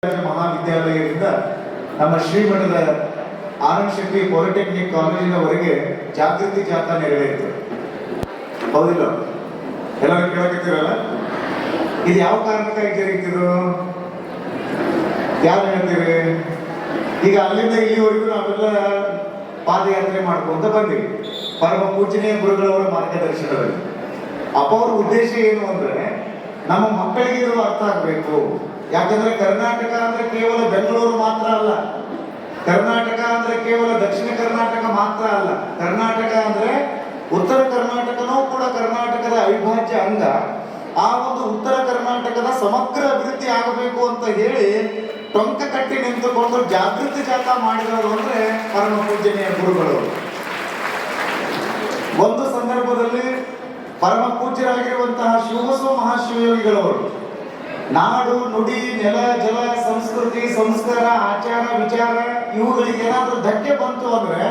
ಮಹಾವಿದ್ಯಾಲಯದಿಂದ ನಮ್ಮ ಶ್ರೀಮಠದ ಆನಂದ್ ಶೆಟ್ಟಿ ಪಾಲಿಟೆಕ್ನಿಕ್ ಕಾಲೇಜಿನವರೆಗೆ ಜಾಗೃತಿ ಜಾಥಾ ನೆರವೇರಿತು. ಹೌದಿಲ್ಲ? ಎಲ್ಲರೂ ಕೇಳಕತ್ತಿರಲ್ಲ. ಇದು ಯಾವ ಕಾರಣಕ್ಕಾಗಿ ಜರುಗಿತು? ಯಾರು ಹೇಳ್ತೀವಿ? ಈಗ ಅಲ್ಲಿಂದ ಇಲ್ಲಿವರೆಗೂ ನಾವೆಲ್ಲ ಪಾದಯಾತ್ರೆ ಮಾಡ್ಕೊಂತ ಬಂದಿವಿ ಪರಮ ಪೂಜನೀಯ ಗುರುಗಳವರ ಮಾರ್ಗದರ್ಶನದಲ್ಲಿ. ಅವ್ರ ಉದ್ದೇಶ ಏನು ಅಂದ್ರೆ ನಮ್ಮ ಮಕ್ಕಳಿಗೆ ಇದು ಅರ್ಥ ಆಗ್ಬೇಕು. ಯಾಕಂದ್ರೆ ಕರ್ನಾಟಕ ಅಂದ್ರೆ ಕೇವಲ ಬೆಂಗಳೂರು ಮಾತ್ರ ಅಲ್ಲ, ಕರ್ನಾಟಕ ಅಂದ್ರೆ ಕೇವಲ ದಕ್ಷಿಣ ಕರ್ನಾಟಕ ಮಾತ್ರ ಅಲ್ಲ, ಕರ್ನಾಟಕ ಅಂದ್ರೆ ಉತ್ತರ ಕರ್ನಾಟಕನೂ ಕೂಡ ಕರ್ನಾಟಕದ ಅವಿಭಾಜ್ಯ ಅಂಗ. ಆ ಒಂದು ಉತ್ತರ ಕರ್ನಾಟಕದ ಸಮಗ್ರ ಅಭಿವೃದ್ಧಿ ಆಗಬೇಕು ಅಂತ ಹೇಳಿ ಟೊಂಕ ಕಟ್ಟಿ ನಿಂತುಕೊಂಡು ಜಾಗೃತಿ ಜಾಥಾ ಮಾಡಿದವರು ಅಂದ್ರೆ ಪರಮ ಪೂಜನೀಯ ಗುರುಗಳು. ಒಂದು ಸಂದರ್ಭದಲ್ಲಿ ಪರಮ ಪೂಜ್ಯರಾಗಿರುವಂತಹ ಶಿವಬಸವ ಮಹಾಶಿವಯೋಗಿಗಳವರು ನಾಡು ನುಡಿ ನೆಲ ಜಲ ಸಂಸ್ಕೃತಿ ಸಂಸ್ಕಾರ ಆಚಾರ ವಿಚಾರ ಇವುಗಳಿಗೆ ಏನಾದ್ರೂ ಧಕ್ಕೆ ಬಂತು ಅಂದ್ರೆ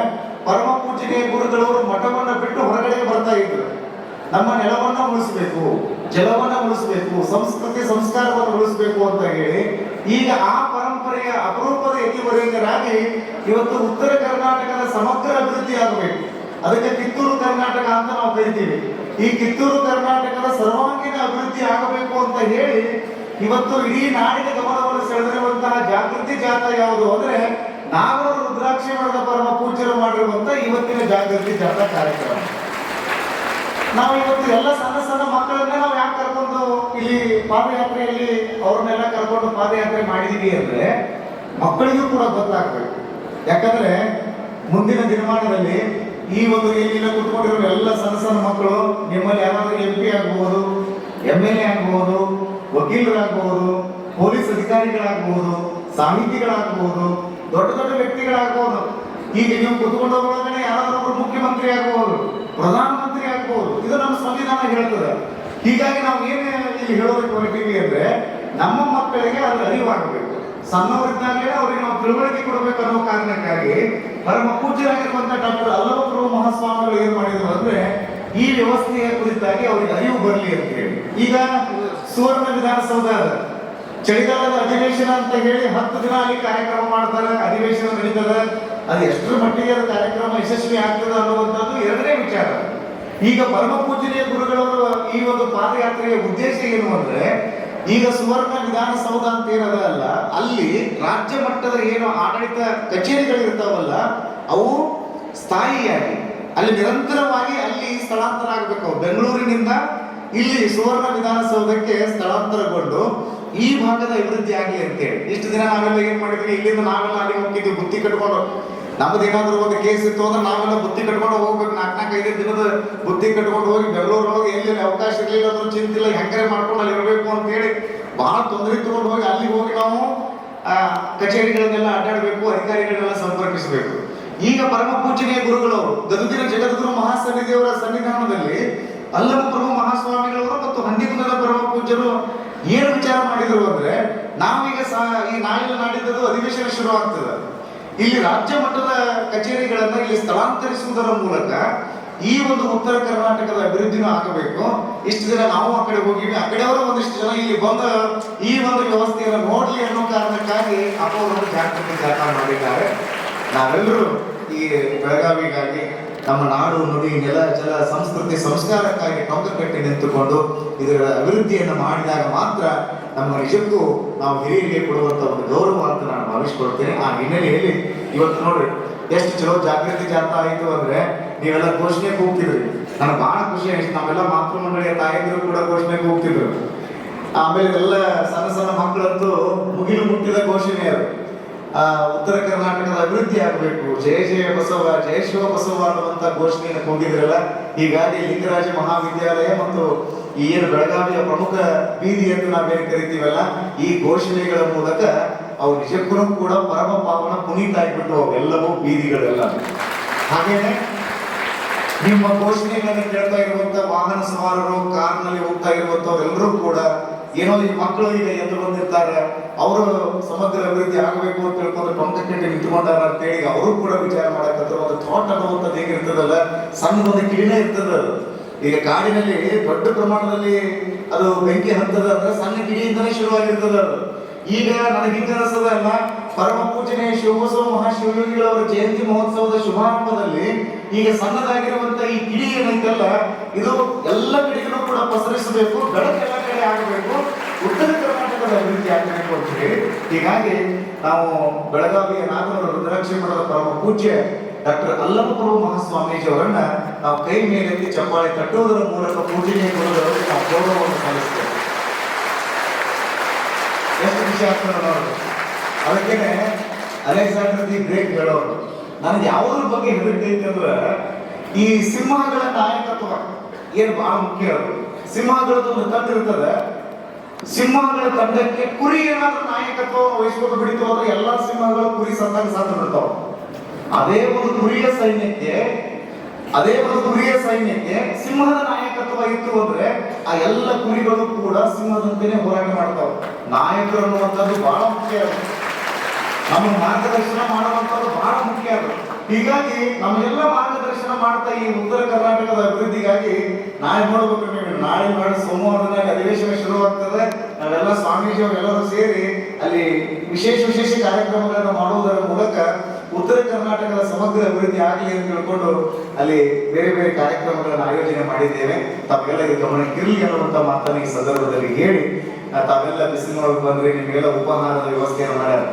ಪರಮ ಪೂಜನೀಯ ಗುರುಗಳವರು ಮಠವನ್ನ ಬಿಟ್ಟು ಹೊರಗಡೆ ಬರ್ತಾ ಇದ್ರು. ನಮ್ಮ ನೆಲವನ್ನ ಉಳಿಸಬೇಕು, ಜಲವನ್ನ ಉಳಿಸಬೇಕು, ಸಂಸ್ಕೃತಿ ಸಂಸ್ಕಾರವನ್ನು ಉಳಿಸಬೇಕು ಅಂತ ಹೇಳಿ ಈಗ ಆ ಪರಂಪರೆಯ ಅಪರೂಪದ ಯತಿವರೇಣ್ಯರಾಗಿ ಇವತ್ತು ಉತ್ತರ ಕರ್ನಾಟಕದ ಸಮಗ್ರ ಅಭಿವೃದ್ಧಿ ಆಗಬೇಕು. ಅದಕ್ಕೆ ಕಿತ್ತೂರು ಕರ್ನಾಟಕ ಅಂತ ನಾವು ಕರಿತೀವಿ. ಈ ಕಿತ್ತೂರು ಕರ್ನಾಟಕದ ಸರ್ವಾಂಗೀಣ ಅಭಿವೃದ್ಧಿ ಆಗಬೇಕು ಅಂತ ಹೇಳಿ ಇವತ್ತು ಇಡೀ ನಾಡಿನ ಗಮನವನ್ನು ಸೆಳೆದಿರುವಂತಹ ಜಾಗೃತಿ ಜಾಥಾ ಯಾವುದು ಅಂದ್ರೆ ನಾಗರ ರುದ್ರಾಕ್ಷಿ ಮಠದ ಪರಮ ಪೂಜ್ಯರು ಮಾಡಿರುವಂತ ಇವತ್ತಿನ ಜಾಗೃತಿ ಜಾಥಾ ಕಾರ್ಯಕ್ರಮ. ನಾವು ಇವತ್ತು ಎಲ್ಲ ಸಣ್ಣ ಸಣ್ಣ ಮಕ್ಕಳನ್ನೇ ನಾವು ಯಾಕೆ ಕರ್ಕೊಂಡು ಇಲ್ಲಿ ಪಾದಯಾತ್ರೆಯಲ್ಲಿ ಅವ್ರನ್ನೆಲ್ಲ ಕರ್ಕೊಂಡು ಪಾದಯಾತ್ರೆ ಮಾಡಿದೀವಿ ಅಂದ್ರೆ ಮಕ್ಕಳಿಗೂ ಕೂಡ ಗೊತ್ತಾಗಬೇಕು. ಯಾಕಂದ್ರೆ ಮುಂದಿನ ದಿನಮಾನದಲ್ಲಿ ಈ ಒಂದು ಎಲ್ಲಿಲ್ಲ ಕುತ್ಕೊಂಡಿರೋ ಎಲ್ಲ ಸಣ್ಣ ಸಣ್ಣ ಮಕ್ಕಳು ನಿಮ್ಮಲ್ಲಿ ಯಾರಾದ್ರೂ MP ಆಗಬಹುದು, MLA ಆಗಬಹುದು, ವಕೀಲರಾಗಬಹುದು, ಪೊಲೀಸ್ ಅಧಿಕಾರಿಗಳಾಗಬಹುದು, ಸಾಹಿತಿಗಳಾಗಬಹುದು, ದೊಡ್ಡ ದೊಡ್ಡ ವ್ಯಕ್ತಿಗಳಾಗಬಹುದು. ಈಗ ನೀವು ಕುತ್ಕೊಂಡೊಳಗಡೆ ಯಾರಾದ್ರೂ ಮುಖ್ಯಮಂತ್ರಿ ಆಗಬಹುದು, ಪ್ರಧಾನಮಂತ್ರಿ ಆಗಬಹುದು. ಇದು ನಮ್ಮ ಸಂವಿಧಾನ ಹೇಳ್ತದೆ. ಹೀಗಾಗಿ ನಾವು ಏನು ಇಲ್ಲಿ ಹೇಳೋದಕ್ಕೆ ಹೊರಟಿವಿ ಅಂದ್ರೆ ನಮ್ಮ ಮಕ್ಕಳಿಗೆ ಅದು ಅರಿವಾಗಬೇಕು. ಸಣ್ಣವರಿದ್ದಾಗಲೇ ಅವ್ರಿಗೆ ನಾವು ತಿಳುವಳಿಕೆ ಕೊಡಬೇಕು ಅನ್ನೋ ಕಾರಣಕ್ಕಾಗಿ ಪರಮ ಪೂಜ್ಯರಾಗಿರುವಂತಹ ಡಾಕ್ಟರ್ ಅಲ್ಲಮಪ್ರಭು ಮಹಾಸ್ವಾಮಿಗಳು ಏನ್ ಮಾಡಿದ್ರು ಅಂದ್ರೆ ಈ ವ್ಯವಸ್ಥೆಯ ಕುರಿತಾಗಿ ಅವ್ರಿಗೆ ಅರಿವು ಬರಲಿ ಅಂತ ಹೇಳಿ ಈಗ ಸುವರ್ಣ ವಿಧಾನಸೌಧ ಚಳಿಗಾಲದ ಅಧಿವೇಶನ ಅಂತ ಹೇಳಿ 10 ದಿನ ಅಲ್ಲಿ ಕಾರ್ಯಕ್ರಮ ಮಾಡ್ತಾರೆ, ಅಧಿವೇಶನ ನಡೀತದೆ. ಅದು ಎಷ್ಟರ ಮಟ್ಟಿಗೆ ಅದು ಕಾರ್ಯಕ್ರಮ ಯಶಸ್ವಿ ಆಗ್ತದೆ ಅನ್ನುವಂಥದ್ದು ಎರಡನೇ ವಿಚಾರ. ಈಗ ಪರಮ ಪೂಜನೀಯ ಗುರುಗಳವರು ಈ ಒಂದು ಪಾದಯಾತ್ರೆಯ ಉದ್ದೇಶ ಏನು ಅಂದ್ರೆ ಈಗ ಸುವರ್ಣ ವಿಧಾನಸೌಧ ಅಂತ ಏನದಲ್ಲ, ಅಲ್ಲಿ ರಾಜ್ಯ ಮಟ್ಟದ ಏನು ಆಡಳಿತ ಕಚೇರಿಗಳಿರ್ತಾವಲ್ಲ ಅವು ಸ್ಥಾಯಿಯಾಗಿ ಅಲ್ಲಿ ನಿರಂತರವಾಗಿ ಅಲ್ಲಿ ಸ್ಥಳಾಂತರ ಆಗಬೇಕು. ಬೆಂಗಳೂರಿನಿಂದ ಇಲ್ಲಿ ಸುವರ್ಣ ವಿಧಾನಸೌಧಕ್ಕೆ ಸ್ಥಳಾಂತರಗೊಂಡು ಈ ಭಾಗದ ಅಭಿವೃದ್ಧಿ ಆಗಲಿ ಅಂತೇಳಿ ಇಷ್ಟು ದಿನ ನಾವೆಲ್ಲ ಏನ್ ಮಾಡಿದ್ವಿ, ಇಲ್ಲಿಂದ ನಾವೆಲ್ಲ ಅಲ್ಲಿ ಹೋಗಿದ್ವಿ ಬುತ್ತಿ ಕಟ್ಕೊಂಡು. ನಮ್ದು ಏನಾದ್ರು ಒಂದು ಕೇಸ್ ಇತ್ತು ಅಂದ್ರೆ ನಾವೆಲ್ಲ ಬುತ್ತಿ ಕಟ್ಕೊಂಡು ಹೋಗ್ಬೇಕು. 4-5 ದಿನದ ಬುತ್ತಿ ಕಟ್ಕೊಂಡು ಹೋಗಿ ಬೆಂಗಳೂರೊಳಗೆ ಎಲ್ಲಿ ಅವಕಾಶ ಇರಲಿಲ್ಲ ಅಂದ್ರೆ ಚಿಂತಿಲ್ಲ, ಹೆಂಗರೆ ಮಾಡ್ಕೊಂಡು ಅಲ್ಲಿ ಇರಬೇಕು ಅಂತ ಹೇಳಿ ಬಹಳ ತೊಂದರೆ ತಗೊಂಡು ಹೋಗಿ ಅಲ್ಲಿ ಹೋಗಿ ನಾವು ಕಚೇರಿಗಳನ್ನೆಲ್ಲ ಅಡ್ಡಾಡಬೇಕು, ಅಧಿಕಾರಿಗಳನ್ನೆಲ್ಲ ಸಂಪರ್ಕಿಸಬೇಕು. ಈಗ ಪರಮ ಪೂಜನೀಯ ಗುರುಗಳವರು ಗದುಗಿನ ಜಗದ್ಗುರು ಮಹಾಸನ್ನಿಧಿಯವರ ಸನ್ನಿಧಾನದಲ್ಲಿ ಅಲ್ಲಮಪ್ರಭು ಮಹಾಸ್ವಾಮಿಗಳವರು ಮತ್ತು ಹಂದಿಗುಂದದ ಪರಮ ಪೂಜ್ಯರು ಏನು ವಿಚಾರ ಮಾಡಿದ್ರು ಅಂದ್ರೆ ನಾವೀಗ ಈ ನಾಳಿನ ನಾಡಿದ್ದು ಅಧಿವೇಶನ ಶುರು ಆಗ್ತದೆ. ಇಲ್ಲಿ ರಾಜ್ಯ ಮಟ್ಟದ ಕಚೇರಿಗಳನ್ನ ಇಲ್ಲಿ ಸ್ಥಳಾಂತರಿಸುವುದರ ಮೂಲಕ ಈ ಒಂದು ಉತ್ತರ ಕರ್ನಾಟಕದ ಅಭಿವೃದ್ಧಿನೂ ಆಗಬೇಕು. ಇಷ್ಟು ದಿನ ನಾವು ಆ ಕಡೆ ಹೋಗಿವಿ, ಆ ಕಡೆಯವರ ಒಂದಿಷ್ಟು ಜನ ಇಲ್ಲಿ ಬಂದ ಈ ಒಂದು ವ್ಯವಸ್ಥೆಯನ್ನು ನೋಡ್ಲಿ ಅನ್ನೋ ಕಾರಣಕ್ಕಾಗಿ ಅವರು ಜಾಗೃತಿ ಜಾಥಾ ಮಾಡಿದ್ದಾರೆ. ನಾವೆಲ್ಲರೂ ಈ ಬೆಳಗಾವಿಗಾಗಿ ನಮ್ಮ ನಾಡು ನುಡಿ ನೆಲ ಜಲ ಸಂಸ್ಕೃತಿ ಸಂಸ್ಕಾರಕ್ಕಾಗಿ ಟೊಂಕ ಕಟ್ಟಿ ನಿಂತುಕೊಂಡು ಇದರ ಅಭಿವೃದ್ಧಿಯನ್ನು ಮಾಡಿದಾಗ ಮಾತ್ರ ನಮ್ಮ ನಿಜಕ್ಕೂ ನಾವು ಹಿರಿಯರಿಗೆ ಕೊಡುವಂತ ಒಂದು ಗೌರವ ಅಂತ ನಾನು ಭಾವಿಸ್ಕೊಳ್ತೇನೆ. ಆ ಹಿನ್ನೆಲೆಯಲ್ಲಿ ಇವತ್ತು ನೋಡ್ರಿ ಎಷ್ಟು ಚಲೋ ಜಾಗೃತಿ ಜಾಥಾ ಆಯಿತು ಅಂದ್ರೆ ನೀವೆಲ್ಲ ಘೋಷಣೆಗೆ ಹೋಗ್ತಿದ್ರಿ. ನನಗೆ ಬಹಳ ಖುಷಿ ಆಯ್ತು. ನಾವೆಲ್ಲ ಮಾತೃ ಮಂಡಳಿಯ ತಾಯಂದಿರು ಕೂಡ ಘೋಷಣೆಗೆ ಹೋಗ್ತಿದ್ರು. ಆಮೇಲೆ ಎಲ್ಲ ಸಣ್ಣ ಸಣ್ಣ ಮಕ್ಕಳಂತೂ ಮುಗಿಲು ಮುಟ್ಟಿದ ಘೋಷಣೆ ಅದು ಉತ್ತರ ಕರ್ನಾಟಕದ ಅಭಿವೃದ್ಧಿ ಆಗಬೇಕು, ಜಯ ಜಯ ಬಸವ ಜಯ ಶಿವ ಬಸವ ಅನ್ನುವಂತ ಘೋಷಣೆಯನ್ನು ಹೋಗಿದ್ರಲ್ಲ. ಹೀಗಾಗಿ ಲಿಂಗರಾಜ ಮಹಾವಿದ್ಯಾಲಯ ಮತ್ತು ಈ ಏನು ಬೆಳಗಾವಿಯ ಪ್ರಮುಖ ಬೀದಿ ಎಂದು ನಾವೇನು ಕರಿತೀವಲ್ಲ, ಈ ಘೋಷಣೆಗಳ ಮೂಲಕ ಅವು ನಿಜಕ್ಕೂ ಕೂಡ ಪರಮ ಪಾವನ ಪುನೀತ ಆಗಿಬಿಟ್ಟು ಅವೆಲ್ಲವೂ ಬೀದಿಗಳೆಲ್ಲ. ಹಾಗೇನೆ ನಿಮ್ಮ ಘೋಷಣೆಗಳನ್ನು ಕೇಳ್ತಾ ಇರುವಂತ ವಾಹನ ಸವಾರರು, ಕಾರ್ನಲ್ಲಿ ಹೋಗ್ತಾ ಇರುವಂತವರೆಲ್ಲರೂ ಕೂಡ ಏನೋ ಈ ಮಕ್ಕಳು ಈಗ ಎದ್ದು ಬಂದಿರ್ತಾರೆ, ಅವರು ಸಮಗ್ರ ಅಭಿವೃದ್ಧಿ ಆಗಬೇಕು ಅಂತ ತಿಳ್ಕೊಂಡು ಟೊಂಕ ಕಟ್ಟಿ ನಿಂತ್ಕೊಂಡಾರ ಅಂತೇಳಿ ಅವರು ಕೂಡ ವಿಚಾರ ಮಾಡಕತ್ರ ಒಂದು ಥಾಟ್ ಅನ್ನುವಂಥದ್ದು ಹೇಗಿರ್ತದಲ್ಲ, ಸಣ್ಣದೊಂದು ಕಿಡಿನೇ ಇರ್ತದ. ಈಗ ಕಾಡಿನಲ್ಲಿ ದೊಡ್ಡ ಪ್ರಮಾಣದಲ್ಲಿ ಅದು ಬೆಂಕಿ ಹತ್ತದ ಅಂದ್ರೆ ಸಣ್ಣ ಕಿಡಿಯಿಂದಲೇ ಶುರುವಾಗಿರ್ತದ ಅದು. ಈಗ ನನಗೆ ಹಿಂಗ ಅನಿಸೋದಲ್ಲ, ಪರಮ ಪೂಜನೆ ಶಿವಬಸವ ಮಹಾಶಿವಯೋಗಿಗಳವರ ಜಯಂತಿ ಮಹೋತ್ಸವದ ಶುಭಾರಂಭದಲ್ಲಿ ಈಗ ಸಣ್ಣದಾಗಿರುವಂತ ಈ ಕಿಡಿ ಏನೈತಲ್ಲ, ಇದು ಎಲ್ಲ ಕಡೆಗೂ ಕೂಡ ಪಸರಿಸಬೇಕು, ಬೆಳಕೆಲ್ಲ ಕಡೆ ಆಗಬೇಕು, ಉತ್ತರ ಕರ್ನಾಟಕದ ಅಭಿವೃದ್ಧಿ ಆಗಬೇಕು ಅಂತ ಹೇಳಿ ಹೀಗಾಗಿ ನಾವು ಬೆಳಗಾವಿಯ ನಾಗನೂರ ರುದ್ರಾಕ್ಷಿ ಮಠದ ಪರಮ ಪೂಜ್ಯ ಡಾಕ್ಟರ್ ಅಲ್ಲಮಪ್ರಭು ಮಹಾಸ್ವಾಮೀಜಿ ಅವರನ್ನ ನಾವು ಕೈ ಮೇಲೆತ್ತಿ ಚಪ್ಪಾಳೆ ತಟ್ಟುವುದರ ಮೂಲಕ ಪೂಜನೀಯ ಗುರುಗಳಿಗೆ ನಾವು ಗೌರವವನ್ನು ಸಲ್ಲಿಸ್ತೇವೆ. ಎಷ್ಟು ವಿಷಯ ಆಗ್ತದೆ ನೋಡೋದು. ಅದಕ್ಕೇನೆ ಅಲೆಕ್ಸಾಂಡರ್ ದಿ ಗ್ರೇಟ್ ಹೇಳೋರು, ನನಗೆ ಯಾವುದ್ರ ಬಗ್ಗೆ ಹೆದರಿಕೆ ಐತೆ ಅಂದ್ರೆ ಈ ಸಿಂಹಗಳ ನಾಯಕತ್ವ ಏನು ಬಹಳ ಮುಖ್ಯ. ಅದು ಸಿಂಹಗಳದ್ದು ಒಂದು ತಂಡ ಇರ್ತದೆ, ಸಿಂಹಗಳ ತಂಡಕ್ಕೆ ಕುರಿ ಏನಾದ್ರೂ ನಾಯಕತ್ವ ವಹಿಸ್ಕೊಂಡು ಬಿಡಿತು ಅಂದ್ರೆ ಎಲ್ಲ ಸಿಂಹಗಳು ಕುರಿ ಸತ್ತಾಗ ಸತ್ತು ಬಿಡ್ತಾವ. ಅದೇ ಒಂದು ಕುರಿಯ ಸೈನ್ಯಕ್ಕೆ ಸಿಂಹದ ನಾಯಕತ್ವ ಇತ್ತು ಅಂದ್ರೆ ಆ ಎಲ್ಲ ಕುರಿಗಳು ಕೂಡ ಸಿಂಹದಂತೆಯೇ ಹೋರಾಟ ಮಾಡ್ತಾವ. ನಾಯಕರು ಅನ್ನುವಂಥದ್ದು ಬಹಳ ಮುಖ್ಯ. ನಮ್ಮ ಮಾರ್ಗದರ್ಶನ ಮಾಡುವಂಥದ್ದು ಬಹಳ ಮುಖ್ಯ. ಹೀಗಾಗಿ ನಮ್ಮೆಲ್ಲ ಮಾರ್ಗದರ್ಶನ ಮಾಡ್ತಾ ಈ ಉತ್ತರ ಕರ್ನಾಟಕದ ಅಭಿವೃದ್ಧಿಗಾಗಿ ನಾಳೆ ನೋಡ್ಬೇಕು. ನೀವು ನಾಳೆ ಸೋಮವಾರದಾಗ ಅಧಿವೇಶನ ಶುರುವಾಗ್ತದೆ. ನಾವೆಲ್ಲ ಸ್ವಾಮೀಜಿ ಅವರೆಲ್ಲರೂ ಸೇರಿ ಅಲ್ಲಿ ವಿಶೇಷ ಕಾರ್ಯಕ್ರಮಗಳನ್ನು ಮಾಡುವುದರ ಮೂಲಕ ಉತ್ತರ ಕರ್ನಾಟಕದ ಸಮಗ್ರ ಅಭಿವೃದ್ಧಿ ಆಗಲಿ ಅಂತ ತಿಳ್ಕೊಂಡು ಅಲ್ಲಿ ಬೇರೆ ಕಾರ್ಯಕ್ರಮಗಳನ್ನು ಆಯೋಜನೆ ಮಾಡಿದ್ದೇವೆ. ತಾವೆಲ್ಲ ಇದು ಗಮನಕ್ಕಿರಲಿ ಅನ್ನುವಂಥ ಮಾತನ್ನು ಈ ಸಂದರ್ಭದಲ್ಲಿ ಹೇಳಿ, ತಾವೆಲ್ಲ ಬಿಸಿಲಿನೊಳಗೆ ಬಂದ್ರೆ ನಿಮಗೆಲ್ಲ ಉಪಹಾರದ ವ್ಯವಸ್ಥೆಯನ್ನು ಮಾಡ್ಯಾರ.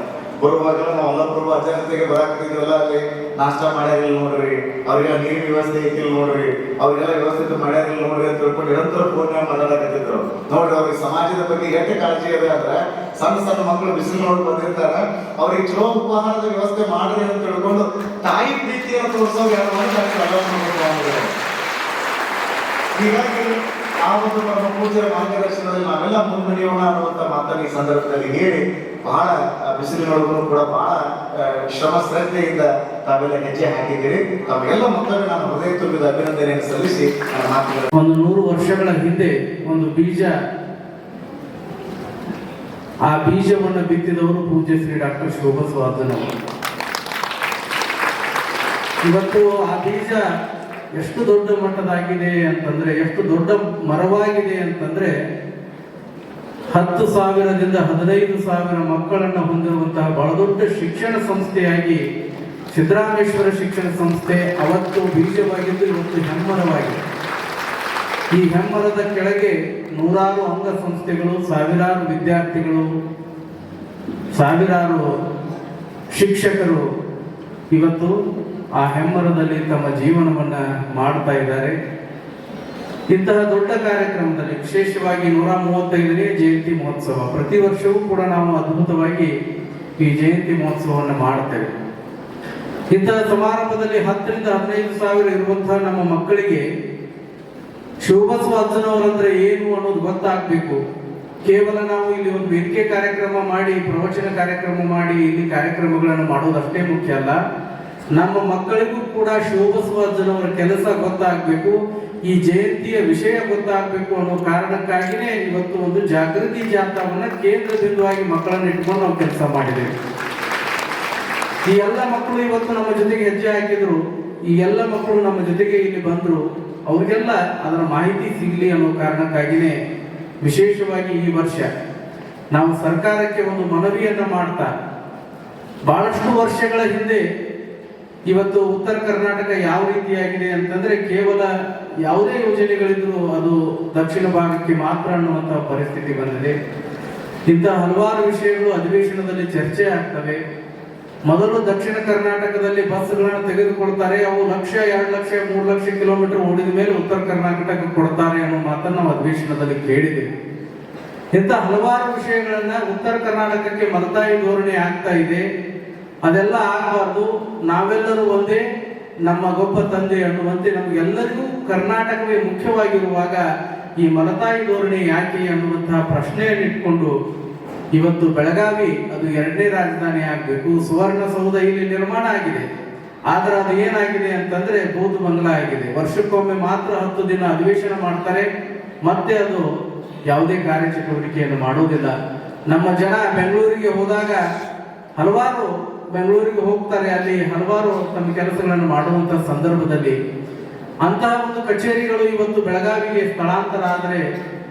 ಬರುವಾಗೆಲ್ಲ ನಾವು ಅಲ್ಲಪ್ರಭು ಅಜ್ಜನತೆಗೆ ಬರಾಕ್ತಿದ್ವಲ್ಲ, ಅಲ್ಲಿ ನಾಷ್ಟ ಮಾಡ್ಯಾರಿಲ್ಲ ನೋಡ್ರಿ, ಅವ್ರಿಗೆಲ್ಲ ನೀರಿನ ವ್ಯವಸ್ಥೆ ಐತಿಲ್ಲ ನೋಡ್ರಿ, ಅವ್ರಿಗೆಲ್ಲ ವ್ಯವಸ್ಥಿತ ಮಾಡ್ಯಾರಿಲ್ಲ ನೋಡ್ರಿ ಅಂತ ತಿಳ್ಕೊಂಡು ನಿರಂತರ ಫೋನ್ಯಾಗ ಮಾತಾಡಕತ್ತಿದ್ರು. ನೋಡ್ರಿ, ಅವ್ರಿಗೆ ಸಮಾಜದ ಬಗ್ಗೆ ಎಷ್ಟು ಕಾಳಜಿ ಇದೆ ಅಂದ್ರೆ ಸಣ್ಣ ಮಕ್ಕಳು ಬಿಸಿಲಿನೊಳಗೆ ಬಂದಿರ್ತಾರ, ಅವ್ರಿಗೆ ಚಲೋ ಉಪಹಾರದ ವ್ಯವಸ್ಥೆ ಮಾಡ್ರಿ ಅಂತ ತಿಳ್ಕೊಂಡು ತಾಯಿ ಪ್ರೀತಿಯನ್ನು ತೋರಿಸೋ ಹೀಗಾಗಿ ಆ ಒಂದು ಪರಮ ಪೂಜ್ಯರ ಮಾರ್ಗದರ್ಶನದಲ್ಲಿ ನಾವೆಲ್ಲ ಮುನ್ನಡೆಯೋಣ ಅನ್ನುವಂಥ ಮಾತನ್ನು ಈ ಸಂದರ್ಭದಲ್ಲಿ ಹೇಳಿ, ಬಹಳ ಬಿಸಿಲಿನೊಳಗೂ ಕೂಡ ಬಹಳ ಶ್ರಮ ಶ್ರದ್ಧೆಯಿಂದ ತಾವೆಲ್ಲ ಹೆಜ್ಜೆ ಹಾಕಿದ್ದೀರಿ. ತಾವೆಲ್ಲ ಮಕ್ಕಳಿಗೆ ನಾನು ಹೃದಯ ತುಂಬಿದ ಅಭಿನಂದನೆಯನ್ನು ಸಲ್ಲಿಸಿ ನನ್ನ ಮಾತುಗಳು. ಒಂದು 100 ವರ್ಷಗಳ ಹಿಂದೆ ಒಂದು ಬೀಜ, ಆ ಬೀಜವನ್ನು ಬಿತ್ತಿದವರು ಪೂಜ್ಯ ಶ್ರೀ ಡಾಕ್ಟರ್ ಶಿವಬಸವಾರ್ಜನವರು. ಇವತ್ತು ಆ ಬೀಜ ಎಷ್ಟು ದೊಡ್ಡ ಮಟ್ಟದಾಗಿದೆ ಅಂತಂದ್ರೆ, ಎಷ್ಟು ದೊಡ್ಡ ಮರವಾಗಿದೆ ಅಂತಂದ್ರೆ 10,000ದಿಂದ 15,000 ಮಕ್ಕಳನ್ನು ಹೊಂದಿರುವಂತಹ ಬಹಳ ದೊಡ್ಡ ಶಿಕ್ಷಣ ಸಂಸ್ಥೆಯಾಗಿ ಸಿದ್ದರಾಮೇಶ್ವರ ಶಿಕ್ಷಣ ಸಂಸ್ಥೆ ಅವತ್ತು ಬೀಜವಾಗಿದ್ದು ಇವತ್ತು ಹೆಮ್ಮರವಾಗಿದೆ. ಈ ಹೆಮ್ಮರದ ಕೆಳಗೆ ನೂರಾರು ಅಂಗಸಂಸ್ಥೆಗಳು, ಸಾವಿರಾರು ವಿದ್ಯಾರ್ಥಿಗಳು, ಸಾವಿರಾರು ಶಿಕ್ಷಕರು ಇವತ್ತು ಆ ಹೆಮ್ಮರದಲ್ಲಿ ತಮ್ಮ ಜೀವನವನ್ನ ಮಾಡ್ತಾ ಇದ್ದಾರೆ. ಇಂತಹ ದೊಡ್ಡ ಕಾರ್ಯಕ್ರಮದಲ್ಲಿ ವಿಶೇಷವಾಗಿ 135ನೇ ಜಯಂತಿ ಮಹೋತ್ಸವ, ಪ್ರತಿ ವರ್ಷವೂ ಕೂಡ ನಾವು ಅದ್ಭುತವಾಗಿ ಈ ಜಯಂತಿ ಮಹೋತ್ಸವವನ್ನು ಮಾಡ್ತೇವೆ. ಇಂತಹ ಸಮಾರಂಭದಲ್ಲಿ 10ರಿಂದ 15,000 ಇರುವಂತಹ ನಮ್ಮ ಮಕ್ಕಳಿಗೆ ಶಿವಬಸವಾರ್ಜನವರಂದ್ರೆ ಏನು ಅನ್ನೋದು ಗೊತ್ತಾಗಬೇಕು. ಕೇವಲ ನಾವು ಇಲ್ಲಿ ಒಂದು ವೇದಿಕೆ ಕಾರ್ಯಕ್ರಮ ಮಾಡಿ, ಪ್ರವಚನ ಕಾರ್ಯಕ್ರಮ ಮಾಡಿ, ಇಲ್ಲಿ ಕಾರ್ಯಕ್ರಮಗಳನ್ನು ಮಾಡೋದಷ್ಟೇ ಮುಖ್ಯ ಅಲ್ಲ. ನಮ್ಮ ಮಕ್ಕಳಿಗೂ ಕೂಡ ಶಿವಬಸವಾರ್ಜನವರ ಕೆಲಸ ಗೊತ್ತಾಗಬೇಕು, ಈ ಜಯಂತಿಯ ವಿಷಯ ಗೊತ್ತಾಗಬೇಕು ಅನ್ನೋ ಕಾರಣಕ್ಕಾಗಿಯೇ ಇವತ್ತು ಒಂದು ಜಾಗೃತಿ ಜಾಥಾವನ್ನ ಕೇಂದ್ರ ಬಿಂದುವಾಗಿ ಮಕ್ಕಳನ್ನು ಇಟ್ಕೊಂಡು ನಾವು ಕೆಲಸ ಮಾಡಿದ್ದೇವೆ. ಈ ಎಲ್ಲ ಮಕ್ಕಳು ಇವತ್ತು ನಮ್ಮ ಜೊತೆಗೆ ಹೆಜ್ಜೆ ಹಾಕಿದ್ರು, ಈ ಎಲ್ಲ ಮಕ್ಕಳು ನಮ್ಮ ಜೊತೆಗೆ ಇಲ್ಲಿ ಬಂದ್ರು, ಅವ್ರಿಗೆಲ್ಲ ಅದರ ಮಾಹಿತಿ ಸಿಗಲಿ ಅನ್ನೋ ಕಾರಣಕ್ಕಾಗಿಯೇ ವಿಶೇಷವಾಗಿ ಈ ವರ್ಷ ನಾವು ಸರ್ಕಾರಕ್ಕೆ ಒಂದು ಮನವಿಯನ್ನ ಮಾಡ್ತಾ, ಬಹಳಷ್ಟು ವರ್ಷಗಳ ಹಿಂದೆ ಇವತ್ತು ಉತ್ತರ ಕರ್ನಾಟಕ ಯಾವ ರೀತಿಯಾಗಿದೆ ಅಂತಂದ್ರೆ ಕೇವಲ ಯಾವುದೇ ಯೋಜನೆಗಳಿದ್ರು ಅದು ದಕ್ಷಿಣ ಭಾಗಕ್ಕೆ ಮಾತ್ರ ಅನ್ನುವಂತಹ ಪರಿಸ್ಥಿತಿ ಬಂದಿದೆ. ಇಂತಹ ಹಲವಾರು ವಿಷಯಗಳು ಅಧಿವೇಶನದಲ್ಲಿ ಚರ್ಚೆ ಆಗ್ತವೆ. ಮೊದಲು ದಕ್ಷಿಣ ಕರ್ನಾಟಕದಲ್ಲಿ ಬಸ್ಗಳನ್ನು ತೆಗೆದುಕೊಳ್ತಾರೆ, ಅವು 1,00,000, 2,00,000, 3,00,000 ಕಿಲೋಮೀಟರ್ ಓಡಿದ ಮೇಲೆ ಉತ್ತರ ಕರ್ನಾಟಕಕ್ಕೆ ಕೊಡ್ತಾರೆ ಅನ್ನೋ ಮಾತನ್ನು ನಾವು ಅಧಿವೇಶನದಲ್ಲಿ ಕೇಳಿದ್ದೇವೆ. ಇಂಥ ಹಲವಾರು ವಿಷಯಗಳನ್ನ ಉತ್ತರ ಕರ್ನಾಟಕಕ್ಕೆ ಮಲತಾಯಿ ಧೋರಣೆ ಆಗ್ತಾ ಇದೆ. ಅದೆಲ್ಲ ಆಗಬಾರ್ದು, ನಾವೆಲ್ಲರೂ ಒಂದೇ, ನಮ್ಮ ಗೊಬ್ಬ ತಂದೆ ಅನ್ನುವಂತೆ ನಮಗೆಲ್ಲರಿಗೂ ಕರ್ನಾಟಕವೇ ಮುಖ್ಯವಾಗಿರುವಾಗ ಈ ಮಲತಾಯಿ ಧೋರಣೆ ಯಾಕೆ ಅನ್ನುವಂತಹ ಪ್ರಶ್ನೆಯನ್ನು ಇಟ್ಕೊಂಡು ಇವತ್ತು ಬೆಳಗಾವಿ ಅದು 2ನೇ ರಾಜಧಾನಿ ಆಗಬೇಕು. ಸುವರ್ಣಸೌಧ ಇಲ್ಲಿ ನಿರ್ಮಾಣ ಆಗಿದೆ, ಆದ್ರೆ ಅದು ಏನಾಗಿದೆ ಅಂತಂದ್ರೆ ಬೂದು ಬಂಗ್ಲಾ ಆಗಿದೆ. ವರ್ಷಕ್ಕೊಮ್ಮೆ ಮಾತ್ರ 10 ದಿನ ಅಧಿವೇಶನ ಮಾಡ್ತಾರೆ, ಮತ್ತೆ ಅದು ಯಾವುದೇ ಕಾರ್ಯಚಟುವಟಿಕೆಯನ್ನು ಮಾಡುವುದಿಲ್ಲ. ನಮ್ಮ ಜನ ಬೆಂಗಳೂರಿಗೆ ಹೋದಾಗ ಹಲವಾರು ಬೆಂಗಳೂರಿಗೆ ಹೋಗ್ತಾರೆ, ಅಲ್ಲಿ ಹಲವಾರು ತಮ್ಮ ಕೆಲಸಗಳನ್ನು ಮಾಡುವಂತ ಸಂದರ್ಭದಲ್ಲಿ ಅಂತಹ ಒಂದು ಕಚೇರಿಗಳು ಇವತ್ತು ಬೆಳಗಾವಿಗೆ ಸ್ಥಳಾಂತರ ಆದರೆ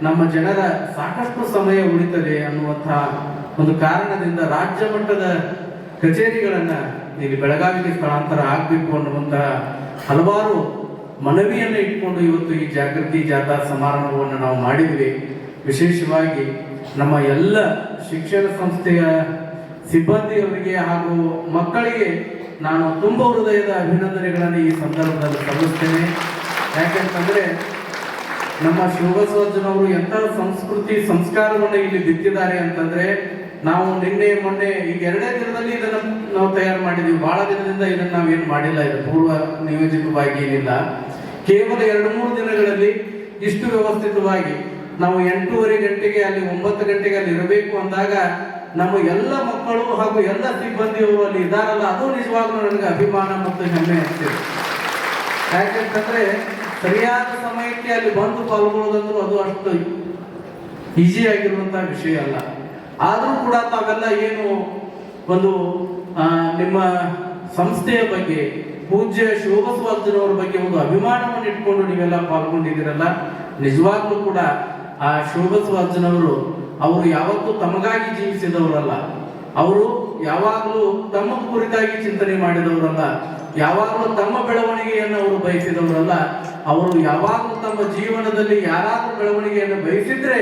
ನಮ್ಮ ಜನರ ಸಾಕಷ್ಟು ಸಮಯ ಉಳಿತದೆ ಅನ್ನುವಂತಹ ಒಂದು ಕಾರಣದಿಂದ ರಾಜ್ಯ ಮಟ್ಟದ ಕಚೇರಿಗಳನ್ನ ಇಲ್ಲಿ ಬೆಳಗಾವಿಗೆ ಸ್ಥಳಾಂತರ ಆಗಬೇಕು ಅನ್ನುವಂತಹ ಹಲವಾರು ಮನವಿಯನ್ನು ಇಟ್ಕೊಂಡು ಇವತ್ತು ಈ ಜಾಗೃತಿ ಜಾಥಾ ಸಮಾರಂಭವನ್ನು ನಾವು ಮಾಡಿದ್ವಿ. ವಿಶೇಷವಾಗಿ ನಮ್ಮ ಎಲ್ಲ ಶಿಕ್ಷಣ ಸಂಸ್ಥೆಯ ಸಿಬ್ಬಂದಿಯವರಿಗೆ ಹಾಗೂ ಮಕ್ಕಳಿಗೆ ನಾನು ತುಂಬ ಹೃದಯದ ಅಭಿನಂದನೆಗಳನ್ನು ಈ ಸಂದರ್ಭದಲ್ಲಿ ಸಲ್ಲಿಸ್ತೇನೆ. ಯಾಕೆಂತಂದ್ರೆ ನಮ್ಮ ಶಿವಬಸವಜ್ಜನವರು ಎಂಥ ಸಂಸ್ಕೃತಿ ಸಂಸ್ಕಾರವನ್ನು ಇಲ್ಲಿ ಬಿತ್ತಿದ್ದಾರೆ ಅಂತಂದ್ರೆ, ನಾವು ನಿನ್ನೆ ಮೊನ್ನೆ ಈಗ 2 ದಿನದಲ್ಲಿ ಇದನ್ನು ನಾವು ತಯಾರು ಮಾಡಿದ್ದೀವಿ. ಬಹಳ ದಿನದಿಂದ ಇದನ್ನು ನಾವೇನು ಮಾಡಿಲ್ಲ, ಇದು ಪೂರ್ವ ನಿಯೋಜಿತವಾಗಿ ಏನಿಲ್ಲ. ಕೇವಲ 2-3 ದಿನಗಳಲ್ಲಿ ಇಷ್ಟು ವ್ಯವಸ್ಥಿತವಾಗಿ ನಾವು 8:30 ಗಂಟೆಗೆ ಅಲ್ಲಿ 9 ಗಂಟೆಗೆ ಅಲ್ಲಿ ಇರಬೇಕು ಅಂದಾಗ ನಮ್ಮ ಎಲ್ಲ ಮಕ್ಕಳು ಹಾಗೂ ಎಲ್ಲ ಸಿಬ್ಬಂದಿಯವರು ಅಲ್ಲಿ ಇದ್ದಾರಲ್ಲ, ಅದು ನಿಜವಾಗ್ಲೂ ನನಗೆ ಅಭಿಮಾನ ಮತ್ತು ಹೆಮ್ಮೆ ಆಗ್ತದೆ. ಯಾಕೆಂತಂದ್ರೆ ಸರಿಯಾದ ಸಮಯಕ್ಕೆ ಅಲ್ಲಿ ಬಂದು ಪಾಲ್ಗೊಳ್ಳೋದಂದ್ರೂ ಅದು ಅಷ್ಟು ಈಸಿ ಆಗಿರುವಂತಹ ವಿಷಯ ಅಲ್ಲ. ಆದರೂ ಕೂಡ ತಾವೆಲ್ಲ ಏನು ಒಂದು ನಿಮ್ಮ ಸಂಸ್ಥೆಯ ಬಗ್ಗೆ, ಪೂಜ್ಯ ಶಿವಬಸವಜ್ಜನವರ ಬಗ್ಗೆ ಒಂದು ಅಭಿಮಾನವನ್ನು ಇಟ್ಕೊಂಡು ನೀವೆಲ್ಲ ಪಾಲ್ಗೊಂಡಿದ್ದೀರಲ್ಲ, ನಿಜವಾಗ್ಲೂ ಕೂಡ ಆ ಶಿವಬಸವಜ್ಜನವರು ಅವರು ಯಾವತ್ತೂ ತಮಗಾಗಿ ಜೀವಿಸಿದವರಲ್ಲ. ಅವರು ಯಾವಾಗಲೂ ತಮ್ಮ ಕುರಿತಾಗಿ ಚಿಂತನೆ ಮಾಡಿದವರಲ್ಲ, ಯಾವಾಗಲೂ ತಮ್ಮ ಬೆಳವಣಿಗೆಯನ್ನು ಅವರು ಬಯಸಿದವರಲ್ಲ. ಅವರು ಯಾವಾಗಲೂ ತಮ್ಮ ಜೀವನದಲ್ಲಿ ಯಾರಾದ್ರೂ ಬೆಳವಣಿಗೆಯನ್ನು ಬಯಸಿದ್ರೆ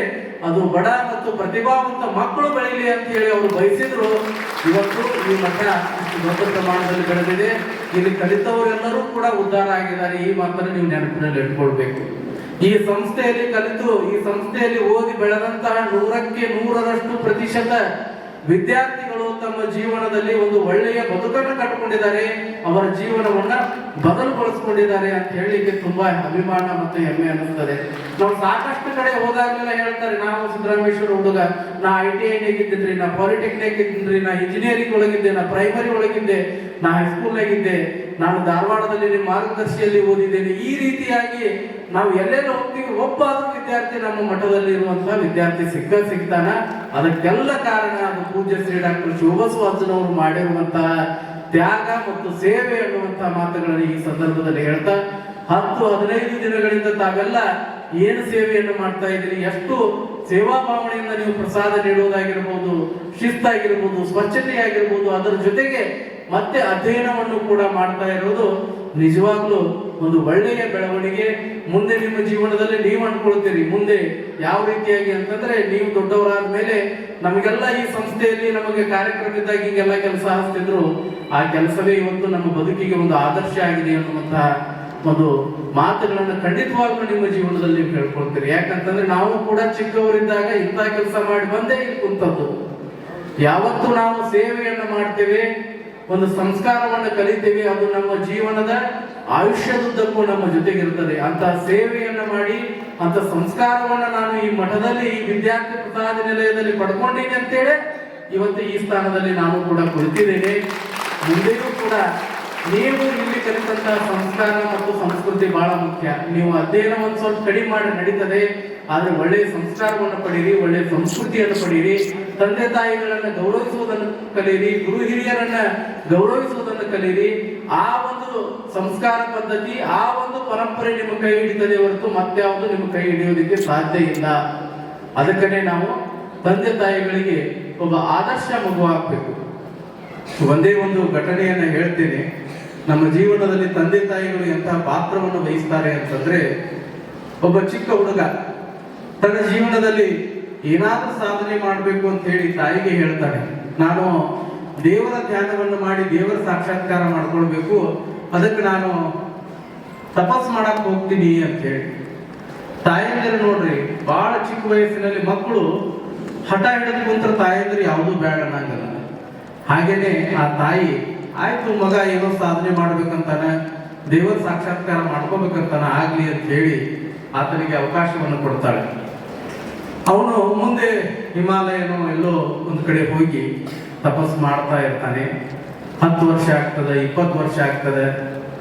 ಅದು ಬಡ ಮತ್ತು ಪ್ರತಿಭಾವಂತ ಮಕ್ಕಳು ಬೆಳೀಲಿ ಅಂತ ಹೇಳಿ ಅವರು ಬಯಸಿದ್ರು. ಇವತ್ತು ಈ ಮಠ ಇಷ್ಟು ದೊಡ್ಡ ಪ್ರಮಾಣದಲ್ಲಿ ಬೆಳೆದಿದೆ. ಇಲ್ಲಿ ಕಲಿತವರೆಲ್ಲರೂ ಕೂಡ ಉದ್ಧಾರ ಆಗಿದ್ದಾರೆ. ಈ ಮಾತನ್ನು ನೀವು ನೆನಪಿನಲ್ಲಿ ಇಟ್ಕೊಳ್ಬೇಕು. ಈ ಸಂಸ್ಥೆಯಲ್ಲಿ ಕಲಿತು, ಈ ಸಂಸ್ಥೆಯಲ್ಲಿ ಓದಿ ಬೆಳೆದಂತಹ 100ಕ್ಕೆ 100% ವಿದ್ಯಾರ್ಥಿಗಳು ತಮ್ಮ ಜೀವನದಲ್ಲಿ ಒಂದು ಒಳ್ಳೆಯ ಬದುಕನ್ನು ಕಟ್ಟಿಕೊಂಡಿದ್ದಾರೆ, ಅವರ ಜೀವನವನ್ನ ಬದಲುಗೊಳಿಸಿಕೊಂಡಿದ್ದಾರೆ ಅಂತ ಹೇಳಲಿಕ್ಕೆ ತುಂಬಾ ಅಭಿಮಾನ ಮತ್ತು ಹೆಮ್ಮೆ ಅನ್ನಿಸ್ತದೆ. ನಾವು ಸಾಕಷ್ಟು ಕಡೆ ಹೋದಾಗಲೆಲ್ಲ ಹೇಳ್ತಾರೆ, ನಾವು ಸಿದ್ದರಾಮೇಶ್ವರ ಹುಡುಗ, ನಾ ITI ಇದ್ದಿದ್ರಿ, ನಾ ಪಾಲಿಟೆಕ್ನಿಕ್ ಇದ್ದಿದ್ರಿ, ನಾ ಇಂಜಿನಿಯರಿಂಗ್ ಒಳಗಿದ್ದೆ, ನಾ ಪ್ರೈಮರಿ ಒಳಗಿದ್ದೆ, ನಾ ಹೈಸ್ಕೂಲ್ನಾಗಿದ್ದೆ, ನಾನು ಧಾರವಾಡದಲ್ಲಿ ನಿಮ್ಮ ಮಾರ್ಗದರ್ಶಿಯಲ್ಲಿ ಓದಿದ್ದೇನೆ. ಈ ರೀತಿಯಾಗಿ ನಾವು ಎಲ್ಲೆಲ್ಲ ಹೋಗ್ತೀವಿ, ಒಬ್ಬಾದ್ರೂ ವಿದ್ಯಾರ್ಥಿ ನಮ್ಮ ಮಠದಲ್ಲಿ ಇರುವಂತಹ ವಿದ್ಯಾರ್ಥಿ ಸಿಗ್ತಾನ. ಅದಕ್ಕೆಲ್ಲ ಕಾರಣ ಅದು ಪೂಜ್ಯ ಶ್ರೀ ಡಾಕ್ಟರ್ ಶಿವಬಸವಜ್ಜನವರು ಮಾಡಿರುವಂತಹ ತ್ಯಾಗ ಮತ್ತು ಸೇವೆ ಅನ್ನುವಂತಹ ಮಾತುಗಳನ್ನು ಈ ಸಂದರ್ಭದಲ್ಲಿ ಹೇಳ್ತಾ, 10-15 ದಿನಗಳಿಂದ ತಾವೆಲ್ಲ ಏನು ಸೇವೆಯನ್ನು ಮಾಡ್ತಾ ಇದ್ದೀರಿ, ಎಷ್ಟು ಸೇವಾ ಭಾವನೆಯಿಂದ ನೀವು ಪ್ರಸಾದ ನೀಡುವುದಾಗಿರ್ಬೋದು, ಶಿಸ್ತಾಗಿರ್ಬೋದು, ಸ್ವಚ್ಛತೆಯಾಗಿರ್ಬೋದು, ಅದರ ಜೊತೆಗೆ ಮತ್ತೆ ಅಧ್ಯಯನವನ್ನು ಕೂಡ ಮಾಡ್ತಾ ಇರೋದು ನಿಜವಾಗ್ಲೂ ಒಂದು ಒಳ್ಳೆಯ ಬೆಳವಣಿಗೆ. ಮುಂದೆ ನಿಮ್ಮ ಜೀವನದಲ್ಲಿ ನೀವು ಅನ್ಕೊಳ್ತೀರಿ, ಮುಂದೆ ಯಾವ ರೀತಿಯಾಗಿ ಅಂತಂದ್ರೆ, ನೀವು ದೊಡ್ಡವರಾದ ಮೇಲೆ ನಮಗೆಲ್ಲ ಈ ಸಂಸ್ಥೆಯಲ್ಲಿ ನಮಗೆ ಕಾರ್ಯಕ್ರಮ ಇದ್ದಾಗ ಹಿಂಗೆಲ್ಲ ಕೆಲಸ ಹಚ್ತಿದ್ರು, ಆ ಕೆಲಸವೇ ಇವತ್ತು ನಮ್ಮ ಬದುಕಿಗೆ ಒಂದು ಆದರ್ಶ ಆಗಿದೆ ಅನ್ನುವಂತಹ ಒಂದು ಮಾತುಗಳನ್ನು ಖಂಡಿತವಾಗ್ಲೂ ನಿಮ್ಮ ಜೀವನದಲ್ಲಿ ನೀವು ಹೇಳ್ಕೊಳ್ತೀರಿ. ಯಾಕಂತಂದ್ರೆ ನಾವು ಕೂಡ ಚಿಕ್ಕವರಿದ್ದಾಗ ಇಂಥ ಕೆಲಸ ಮಾಡಿ ಬಂದೇ ಇಲ್ಲಿ ಕುಂತದ್ದು. ಯಾವತ್ತು ನಾವು ಸೇವೆಯನ್ನು ಮಾಡ್ತೇವೆ, ಒಂದು ಸಂಸ್ಕಾರವನ್ನು ಕಲಿತೇವೆ, ಅದು ನಮ್ಮ ಜೀವನದ ಆಯುಷ್ಯದುದ್ದಕ್ಕೂ ನಮ್ಮ ಜೊತೆಗಿರ್ತದೆ. ಅಂತಹ ಸೇವೆಯನ್ನು ಮಾಡಿ, ಅಂತ ಸಂಸ್ಕಾರವನ್ನು ನಾನು ಈ ಮಠದಲ್ಲಿ, ಈ ವಿದ್ಯಾರ್ಥಿ ಪ್ರಸಾದ ನಿಲಯದಲ್ಲಿ ಪಡ್ಕೊಂಡಿದ್ದೀನಿ ಅಂತೇಳಿ ಇವತ್ತು ಈ ಸ್ಥಾನದಲ್ಲಿ ನಾನು ಕೂಡ ಕುಳಿತಿದ್ದೇನೆ. ಮುಂದೆಯೂ ಕೂಡ ನೀವು ಇಲ್ಲಿ ಕಲಿತಂತಹ ಸಂಸ್ಕಾರ ಮತ್ತು ಸಂಸ್ಕೃತಿ ಬಹಳ ಮುಖ್ಯ. ನೀವು ಅಧ್ಯಯನ ಒಂದು ಸ್ವಲ್ಪ ಕಡಿಮೆ ಮಾಡಿ ನಡೀತದೆ, ಆದ್ರೆ ಒಳ್ಳೆಯ ಸಂಸ್ಕಾರವನ್ನು ಪಡೀರಿ, ಒಳ್ಳೆಯ ಸಂಸ್ಕೃತಿಯನ್ನು ಪಡೀರಿ, ತಂದೆ ತಾಯಿಗಳನ್ನ ಗೌರವಿಸುವುದನ್ನು ಕಲೀರಿ, ಗುರು ಹಿರಿಯರನ್ನ ಗೌರವಿಸುವುದನ್ನು ಕಲೀರಿ. ಆ ಒಂದು ಸಂಸ್ಕಾರ ಪದ್ಧತಿ, ಆ ಒಂದು ಪರಂಪರೆ ನಿಮ್ಮ ಕೈ ಹಿಡಿತದೆ ಹೊರತು ಮತ್ಯಾವುದು ನಿಮ್ಮ ಕೈ ಹಿಡಿಯೋದಕ್ಕೆ ಸಾಧ್ಯ ಇಲ್ಲ. ಅದಕ್ಕನೇ ನಾವು ತಂದೆ ತಾಯಿಗಳಿಗೆ ಒಬ್ಬ ಆದರ್ಶ ಮಗು ಆಗ್ಬೇಕು. ಒಂದೇ ಒಂದು ಘಟನೆಯನ್ನ ಹೇಳ್ತೇನೆ. ನಮ್ಮ ಜೀವನದಲ್ಲಿ ತಂದೆ ತಾಯಿಗಳು ಎಂತಹ ಪಾತ್ರವನ್ನು ವಹಿಸ್ತಾರೆ ಅಂತಂದ್ರೆ, ಒಬ್ಬ ಚಿಕ್ಕ ಹುಡುಗ ತನ್ನ ಜೀವನದಲ್ಲಿ ಏನಾದ್ರೂ ಸಾಧನೆ ಮಾಡಬೇಕು ಅಂತ ಹೇಳಿ ತಾಯಿಗೆ ಹೇಳ್ತಾನೆ, ನಾನು ದೇವರ ಧ್ಯಾನವನ್ನು ಮಾಡಿ ದೇವರ ಸಾಕ್ಷಾತ್ಕಾರ ಮಾಡ್ಕೊಳ್ಬೇಕು, ಅದಕ್ಕೆ ನಾನು ತಪಸ್ ಮಾಡಕ್ ಹೋಗ್ತೀನಿ ಅಂತ ಹೇಳಿ. ತಾಯಂದಿರು ನೋಡ್ರಿ, ಬಹಳ ಚಿಕ್ಕ ವಯಸ್ಸಿನಲ್ಲಿ ಮಕ್ಕಳು ಹಠ ಹಿಡಿದು ಕುಂತ್ರ ತಾಯಂದಿರು ಯಾವುದೂ ಬೇಡ ಅನ್ನಂಗಲ್ಲ. ಹಾಗೇನೆ ಆ ತಾಯಿ, ಆಯ್ತು ಮಗ ಏನೋ ಸಾಧನೆ ಮಾಡ್ಬೇಕಂತಾನ, ದೇವರ ಸಾಕ್ಷಾತ್ಕಾರ ಮಾಡ್ಕೋಬೇಕಂತಾನ, ಆಗ್ಲಿ ಅಂತ ಹೇಳಿ ಆತನಿಗೆ ಅವಕಾಶವನ್ನು ಕೊಡ್ತಾಳೆ. ಅವನು ಮುಂದೆ ಹಿಮಾಲಯನೋ ಎಲ್ಲೋ ಒಂದು ಕಡೆ ಹೋಗಿ ತಪಸ್ ಮಾಡ್ತಾ ಇರ್ತಾನೆ. 10 ವರ್ಷ ಆಗ್ತದೆ, 20 ವರ್ಷ ಆಗ್ತದೆ.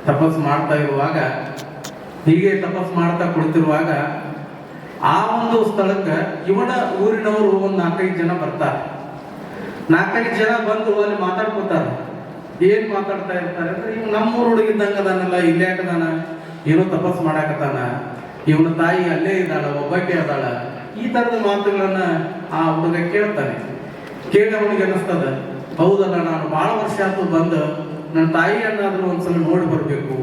ತಪಸ್ ಮಾಡ್ತಾ ಇರುವಾಗ, ಹೀಗೆ ತಪಸ್ ಮಾಡ್ತಾ ಕುಳಿತಿರುವಾಗ ಆ ಒಂದು ಸ್ಥಳಕ್ಕೆ ಇವನ ಊರಿನವರು ಒಂದು 4-5 ಜನ ಬರ್ತಾರೆ. 4-5 ಜನ ಬಂದು ಅಲ್ಲಿ ಮಾತಾಡ್ಕೊತಾರೆ. ಏನ್ ಮಾತಾಡ್ತಾ ಇರ್ತಾರೆ ಅಂದ್ರೆ, ಇವ್ ನಮ್ಮೂರು ಹುಡುಗಿದ್ದಂಗ ಅದಾನಲ್ಲ, ಇಲ್ಲೇ ಅದಾನ, ಏನೋ ತಪಸ್ ಮಾಡಾಕತ್ತಾನ, ಇವನ ತಾಯಿ ಅಲ್ಲೇ ಇದ್ದಾಳ, ಒಬ್ಬಕ್ಕೆ ಅದಾಳ, ಈ ತರದ ಮಾತುಗಳನ್ನ ಆ ಹುಡುಗ ಕೇಳ್ತಾನೆ. ಕೇಳಿ ಅವನಿಗೆ ಅನ್ನಿಸ್ತದ, ಹೌದಲ್ಲ ನಾನು ಭಾಳ ವರ್ಷ ಆಯ್ತು ಬಂದು ನನ್ನ ತಾಯಿಯನ್ನಾದ್ರೂ ಒಂದ್ಸಲ ನೋಡಿ ಬರಬೇಕು.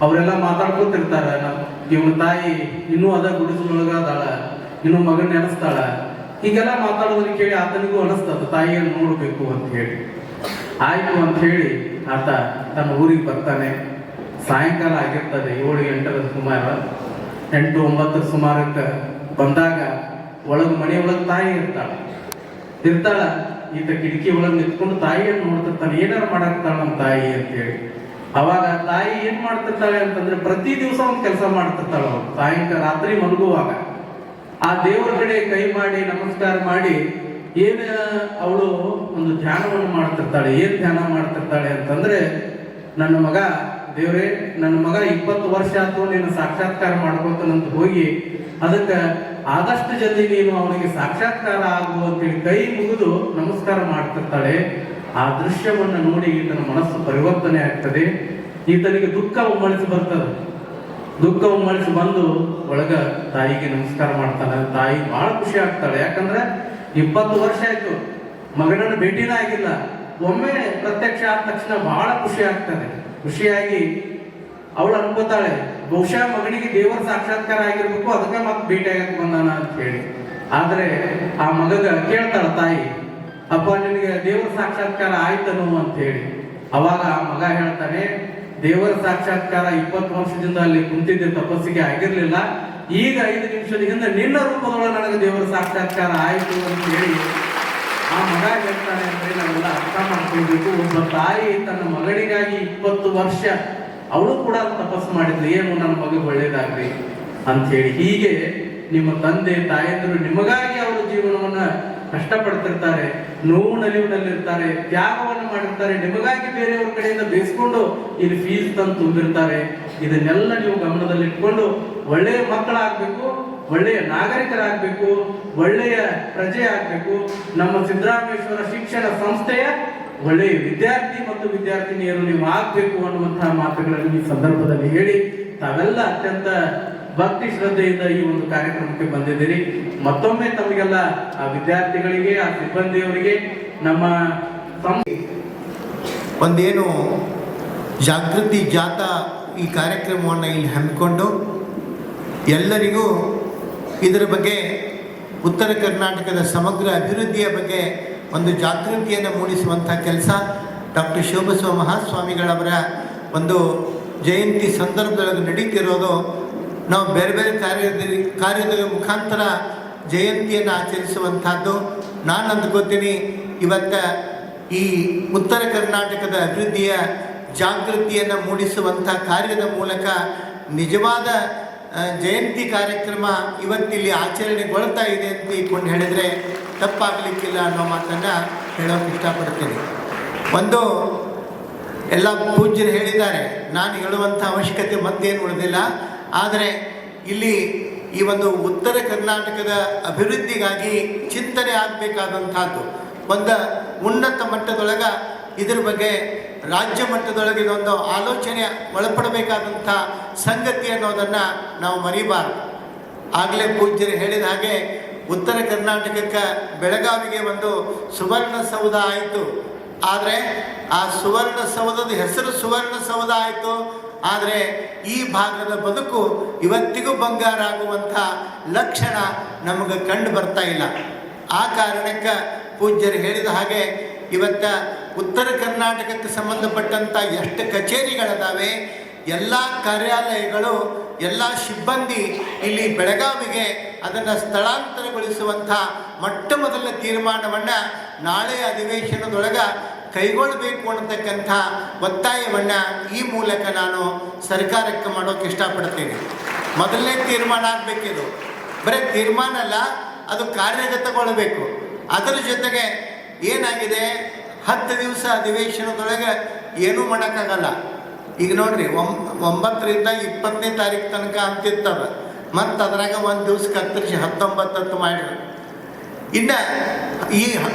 ಅವರೆಲ್ಲ ಮಾತಾಡ್ಕೊತಿರ್ತಾರ, ಇವನ ತಾಯಿ ಇನ್ನೂ ಅದ ಗುಡಿಸಲೊಳಗಾದಾಳ, ಇನ್ನೂ ಮಗನ ನೆನೆಸ್ತಾಳ, ಹೀಗೆಲ್ಲ ಮಾತಾಡೋದನ್ನ ಕೇಳಿ ಆತನಿಗೂ ಅನಿಸ್ತದ ತಾಯಿಯನ್ನು ನೋಡಬೇಕು ಅಂತ ಹೇಳಿ. ಆಯ್ತು ಅಂತ ಹೇಳಿ ಆತ ತನ್ನ ಊರಿಗೆ ಬರ್ತಾನೆ. ಸಾಯಂಕಾಲ ಆಗಿರ್ತದೆ, 7-8 ಸುಮಾರು, 8-9 ಸುಮಾರಕ್ಕೆ ಬಂದಾಗ ಮನೆಯೊಳಗೆ ತಾಯಿ ಇರ್ತಾಳ. ಈತ ಕಿಟಕಿ ಒಳಗೆ ನಿಂತ್ಕೊಂಡು ತಾಯಿಯನ್ನು ನೋಡ್ತಿರ್ತಾನೆ, ಏನಾರು ಮಾಡಾಕ್ತಾಳ ನಮ್ಮ ತಾಯಿ ಅಂತೇಳಿ. ಅವಾಗ ತಾಯಿ ಏನ್ ಮಾಡ್ತಿರ್ತಾಳೆ ಅಂತಂದ್ರೆ ಪ್ರತಿ ದಿವಸ ಒಂದು ಕೆಲಸ ಮಾಡ್ತಿರ್ತಾಳ. ಅವಳು ಸಾಯಂಕಾಲ ರಾತ್ರಿ ಮಲಗುವಾಗ ಆ ದೇವರ ಕಡೆ ಕೈ ಮಾಡಿ ನಮಸ್ಕಾರ ಮಾಡಿ ಅವಳು ಒಂದು ಧ್ಯಾನವನ್ನು ಮಾಡ್ತಿರ್ತಾಳೆ. ಏನ್ ಧ್ಯಾನ ಮಾಡ್ತಿರ್ತಾಳೆ ಅಂತಂದ್ರೆ, ನನ್ನ ಮಗ ದೇವ್ರೇ, ನನ್ನ ಮಗ 20 ವರ್ಷ ಆಯ್ತು ನೀನು ಸಾಕ್ಷಾತ್ಕಾರ ಮಾಡ್ಕೊತಾನಂತ ಹೋಗಿ ಅದಕ್ಕೆ ಆದಷ್ಟು ಜಲ್ದಿ ನೀನು ಅವನಿಗೆ ಸಾಕ್ಷಾತ್ಕಾರ ಆಗು ಅಂತೇಳಿ ಕೈ ಮುಗಿದು ನಮಸ್ಕಾರ ಮಾಡ್ತಿರ್ತಾಳೆ. ಆ ದೃಶ್ಯವನ್ನು ನೋಡಿ ಈತನ ಮನಸ್ಸು ಪರಿವರ್ತನೆ ಆಗ್ತದೆ. ಈತನಿಗೆ ದುಃಖ ಉಮ್ಮಳಿಸಿ ಬರ್ತದೆ. ದುಃಖ ಉಮ್ಮಳಿಸಿ ಬಂದು ಒಳಗ ತಾಯಿಗೆ ನಮಸ್ಕಾರ ಮಾಡ್ತಾನೆ. ತಾಯಿ ಬಹಳ ಖುಷಿ ಆಗ್ತಾಳೆ. ಯಾಕಂದ್ರೆ 20 ವರ್ಷ ಆಯ್ತು ಮಗನನ್ನು ಭೇಟಿನ ಆಗಿಲ್ಲ. ಒಮ್ಮೆ ಪ್ರತ್ಯಕ್ಷ ಆದ ತಕ್ಷಣ ಬಹಳ ಖುಷಿ ಆಗ್ತದೆ. ಖುಷಿಯಾಗಿ ಅವಳು ಅನ್ಕೋತಾಳೆ, ಬಹುಶಃ ಮಗನಿಗೆ ದೇವರ ಸಾಕ್ಷಾತ್ಕಾರ ಆಗಿರ್ಬೇಕು, ಅದಕ್ಕೆ ಮತ್ತೆ ಭೇಟಿ ಆಗಕ್ಕೆ ಬಂದಾನ ಅಂತ ಹೇಳಿ. ಆದ್ರೆ ಆ ಮಗಗ ಕೇಳ್ತಾಳ ತಾಯಿ, ಅಪ್ಪ ನಿನಗೆ ದೇವರ ಸಾಕ್ಷಾತ್ಕಾರ ಆಯ್ತನು ಅಂತ ಹೇಳಿ. ಅವಾಗ ಆ ಮಗ ಹೇಳ್ತಾನೆ, ದೇವರ ಸಾಕ್ಷಾತ್ಕಾರ 20 ವರ್ಷದಿಂದ ಅಲ್ಲಿ ಕುಂತಿದ್ದೆ ತಪಸ್ಸಿಗೆ ಆಗಿರ್ಲಿಲ್ಲ, ಈಗ 5 ನಿಮಿಷದ ಹಿಂದೆ ನಿನ್ನ ರೂಪದೊಳಗೆ ನನಗೆ ದೇವರ ಸಾಕ್ಷಾತ್ಕಾರ ಆಯ್ತು ಅಂತ ಹೇಳಿ ಆ ಮಗ ಹೇಳ್ತಾನೆ. ಅಂದ್ರೆ ನಾವೆಲ್ಲ ಅರ್ಥ ಮಾಡ್ಕೊಳ್ಬೇಕು, ಒಬ್ಬ ತಾಯಿ ತನ್ನ ಮಗನಿಗಾಗಿ 20 ವರ್ಷ ಅವಳು ಕೂಡ ತಪಸ್ಸು ಮಾಡಿದ್ಲು, ಏನು ನನ್ನ ಮಗ ಒಳ್ಳೇದಾಗ್ಲಿ ಅಂತ ಹೇಳಿ. ಹೀಗೆ ನಿಮ್ಮ ತಂದೆ ತಾಯಂದಿರು ನಿಮಗಾಗಿ ಅವರ ಜೀವನವನ್ನ ಕಷ್ಟಪಡ್ತಿರ್ತಾರೆ, ನೋವು ನಲಿವಿನಲ್ಲಿರ್ತಾರೆ, ತ್ಯಾಗವನ್ನು ಮಾಡಿರ್ತಾರೆ, ನಿಮಗಾಗಿ ಬೇರೆಯವ್ರ ಕಡೆಯಿಂದ ಬೇಯಿಸ್ಕೊಂಡು ಇಲ್ಲಿ ಫೀಸ್ ತಂದು ತುಂಬಿರ್ತಾರೆ. ಇದನ್ನೆಲ್ಲ ನೀವು ಗಮನದಲ್ಲಿಟ್ಕೊಂಡು ಒಳ್ಳೆಯ ಮಕ್ಕಳಾಗಬೇಕು, ಒಳ್ಳೆಯ ನಾಗರಿಕರಾಗಬೇಕು, ಒಳ್ಳೆಯ ಪ್ರಜೆ ಆಗಬೇಕು. ನಮ್ಮ ಸಿದ್ದರಾಮೇಶ್ವರ ಶಿಕ್ಷಣ ಸಂಸ್ಥೆಯ ಒಳ್ಳೆಯ ವಿದ್ಯಾರ್ಥಿ ಮತ್ತು ವಿದ್ಯಾರ್ಥಿನಿಯರು ನೀವು ಆಗಬೇಕು ಅನ್ನುವಂತಹ ಮಾತುಗಳನ್ನು ಈ ಸಂದರ್ಭದಲ್ಲಿ ಹೇಳಿ ತಾವೆಲ್ಲ ಅತ್ಯಂತ ಭಕ್ತಿ ಶ್ರದ್ಧೆಯಿಂದ ಈ ಒಂದು ಕಾರ್ಯಕ್ರಮಕ್ಕೆ ಬಂದಿದ್ದೀರಿ. ಮತ್ತೊಮ್ಮೆ ತಮಗೆಲ್ಲ ಆ ವಿದ್ಯಾರ್ಥಿಗಳಿಗೆ, ಆ ಸಿಬ್ಬಂದಿಯವರಿಗೆ ನಮ್ಮ ಒಂದೇನು ಜಾಗೃತಿ ಜಾಥಾ ಈ ಕಾರ್ಯಕ್ರಮವನ್ನು ಇಲ್ಲಿ ಹಮ್ಮಿಕೊಂಡು ಎಲ್ಲರಿಗೂ ಇದರ ಬಗ್ಗೆ ಉತ್ತರ ಕರ್ನಾಟಕದ ಸಮಗ್ರ ಅಭಿವೃದ್ಧಿಯ ಬಗ್ಗೆ ಒಂದು ಜಾಗೃತಿಯನ್ನು ಮೂಡಿಸುವಂಥ ಕೆಲಸ ಡಾಕ್ಟರ್ ಶಿವಬಸವ ಮಹಾಸ್ವಾಮಿಗಳವರ ಒಂದು ಜಯಂತಿ ಸಂದರ್ಭದೊಳಗೆ ನಡೀತಿರೋದು. ನಾವು ಬೇರೆ ಬೇರೆ ಕಾರ್ಯದ ಮುಖಾಂತರ ಜಯಂತಿಯನ್ನು ಆಚರಿಸುವಂಥದ್ದು. ನಾನು ಅಂದ್ಕೋತೀನಿ ಇವತ್ತು ಈ ಉತ್ತರ ಕರ್ನಾಟಕದ ಅಭಿವೃದ್ಧಿಯ ಜಾಗೃತಿಯನ್ನು ಮೂಡಿಸುವಂಥ ಕಾರ್ಯದ ಮೂಲಕ ನಿಜವಾದ ಜಯಂತಿ ಕಾರ್ಯಕ್ರಮ ಇವತ್ತಿಲ್ಲಿ ಆಚರಣೆಗೊಳ್ತಾ ಇದೆ ಅಂತ ಇಟ್ಕೊಂಡು ಹೇಳಿದರೆ ತಪ್ಪಾಗಲಿಕ್ಕಿಲ್ಲ ಅನ್ನೋ ಮಾತನ್ನು ಹೇಳೋಕೆ ಇಷ್ಟಪಡ್ತೀನಿ. ಒಂದು ಎಲ್ಲ ಪೂಜ್ಯರು ಹೇಳಿದ್ದಾರೆ, ನಾನು ಹೇಳುವಂಥ ಅವಶ್ಯಕತೆ ಮತ್ತೇನು ಉಳಿದಿಲ್ಲ. ಆದರೆ ಇಲ್ಲಿ ಈ ಒಂದು ಉತ್ತರ ಕರ್ನಾಟಕದ ಅಭಿವೃದ್ಧಿಗಾಗಿ ಚಿಂತನೆ ಆಗಬೇಕಾದಂಥದ್ದು ಒಂದು ಉನ್ನತ ಮಟ್ಟದೊಳಗೆ ಇದರ ಬಗ್ಗೆ ರಾಜ್ಯ ಮಟ್ಟದೊಳಗೆ ಇದೊಂದು ಆಲೋಚನೆ ಒಳಪಡಬೇಕಾದಂಥ ಸಂಗತಿ ಅನ್ನೋದನ್ನು ನಾವು ಮರಿಬಾರ್ದು. ಆಗಲೇ ಪೂಜ್ಯರು ಹೇಳಿದ ಹಾಗೆ ಉತ್ತರ ಕರ್ನಾಟಕಕ್ಕೆ ಬೆಳಗಾವಿಗೆ ಒಂದು ಸುವರ್ಣಸೌಧ ಆಯಿತು. ಆದರೆ ಆ ಸುವರ್ಣಸೌಧದ ಹೆಸರು ಸುವರ್ಣಸೌಧ ಆಯಿತು, ಆದರೆ ಈ ಭಾಗದ ಬದುಕು ಇವತ್ತಿಗೂ ಬಂಗಾರ ಆಗುವಂಥ ಲಕ್ಷಣ ನಮಗೆ ಕಂಡು ಬರ್ತಾ ಇಲ್ಲ. ಆ ಕಾರಣಕ್ಕೆ ಪೂಜ್ಯರು ಹೇಳಿದ ಹಾಗೆ ಇವತ್ತು ಉತ್ತರ ಕರ್ನಾಟಕಕ್ಕೆ ಸಂಬಂಧಪಟ್ಟಂಥ ಎಷ್ಟು ಕಚೇರಿಗಳಿದ್ದಾವೆ, ಎಲ್ಲ ಕಾರ್ಯಾಲಯಗಳು, ಎಲ್ಲ ಸಿಬ್ಬಂದಿ ಇಲ್ಲಿ ಬೆಳಗಾವಿಗೆ ಅದನ್ನು ಸ್ಥಳಾಂತರಗೊಳಿಸುವಂಥ ಮೊಟ್ಟ ಮೊದಲ ತೀರ್ಮಾನವನ್ನು ನಾಳೆ ಅಧಿವೇಶನದೊಳಗೆ ಕೈಗೊಳ್ಳಬೇಕು ಅನ್ನತಕ್ಕಂಥ ಒತ್ತಾಯವನ್ನು ಈ ಮೂಲಕ ನಾನು ಸರ್ಕಾರಕ್ಕೆ ಮಾಡೋಕ್ಕೆ ಇಷ್ಟಪಡ್ತೀನಿ. ಮೊದಲನೇ ತೀರ್ಮಾನ ಆಗಬೇಕಿದು, ಬರೀ ತೀರ್ಮಾನ ಅಲ್ಲ, ಅದು ಕಾರ್ಯಗತಗೊಳ್ಳಬೇಕು. ಅದರ ಜೊತೆಗೆ ಏನಾಗಿದೆ, 10 ದಿವಸ ಅಧಿವೇಶನದೊಳಗೆ ಏನೂ ಮಾಡೋಕ್ಕಾಗಲ್ಲ. ಈಗ ನೋಡ್ರಿ, 9ರಿಂದ 20ನೇ ತಾರೀಕು ತನಕ ಅಂತಿರ್ತವೆ, ಮತ್ತು ಅದ್ರಾಗ ಒಂದು ದಿವ್ಸ ಕತ್ತರಿಸಿ 19 ಮಾಡಿರಿ. ಇನ್ನು ಈ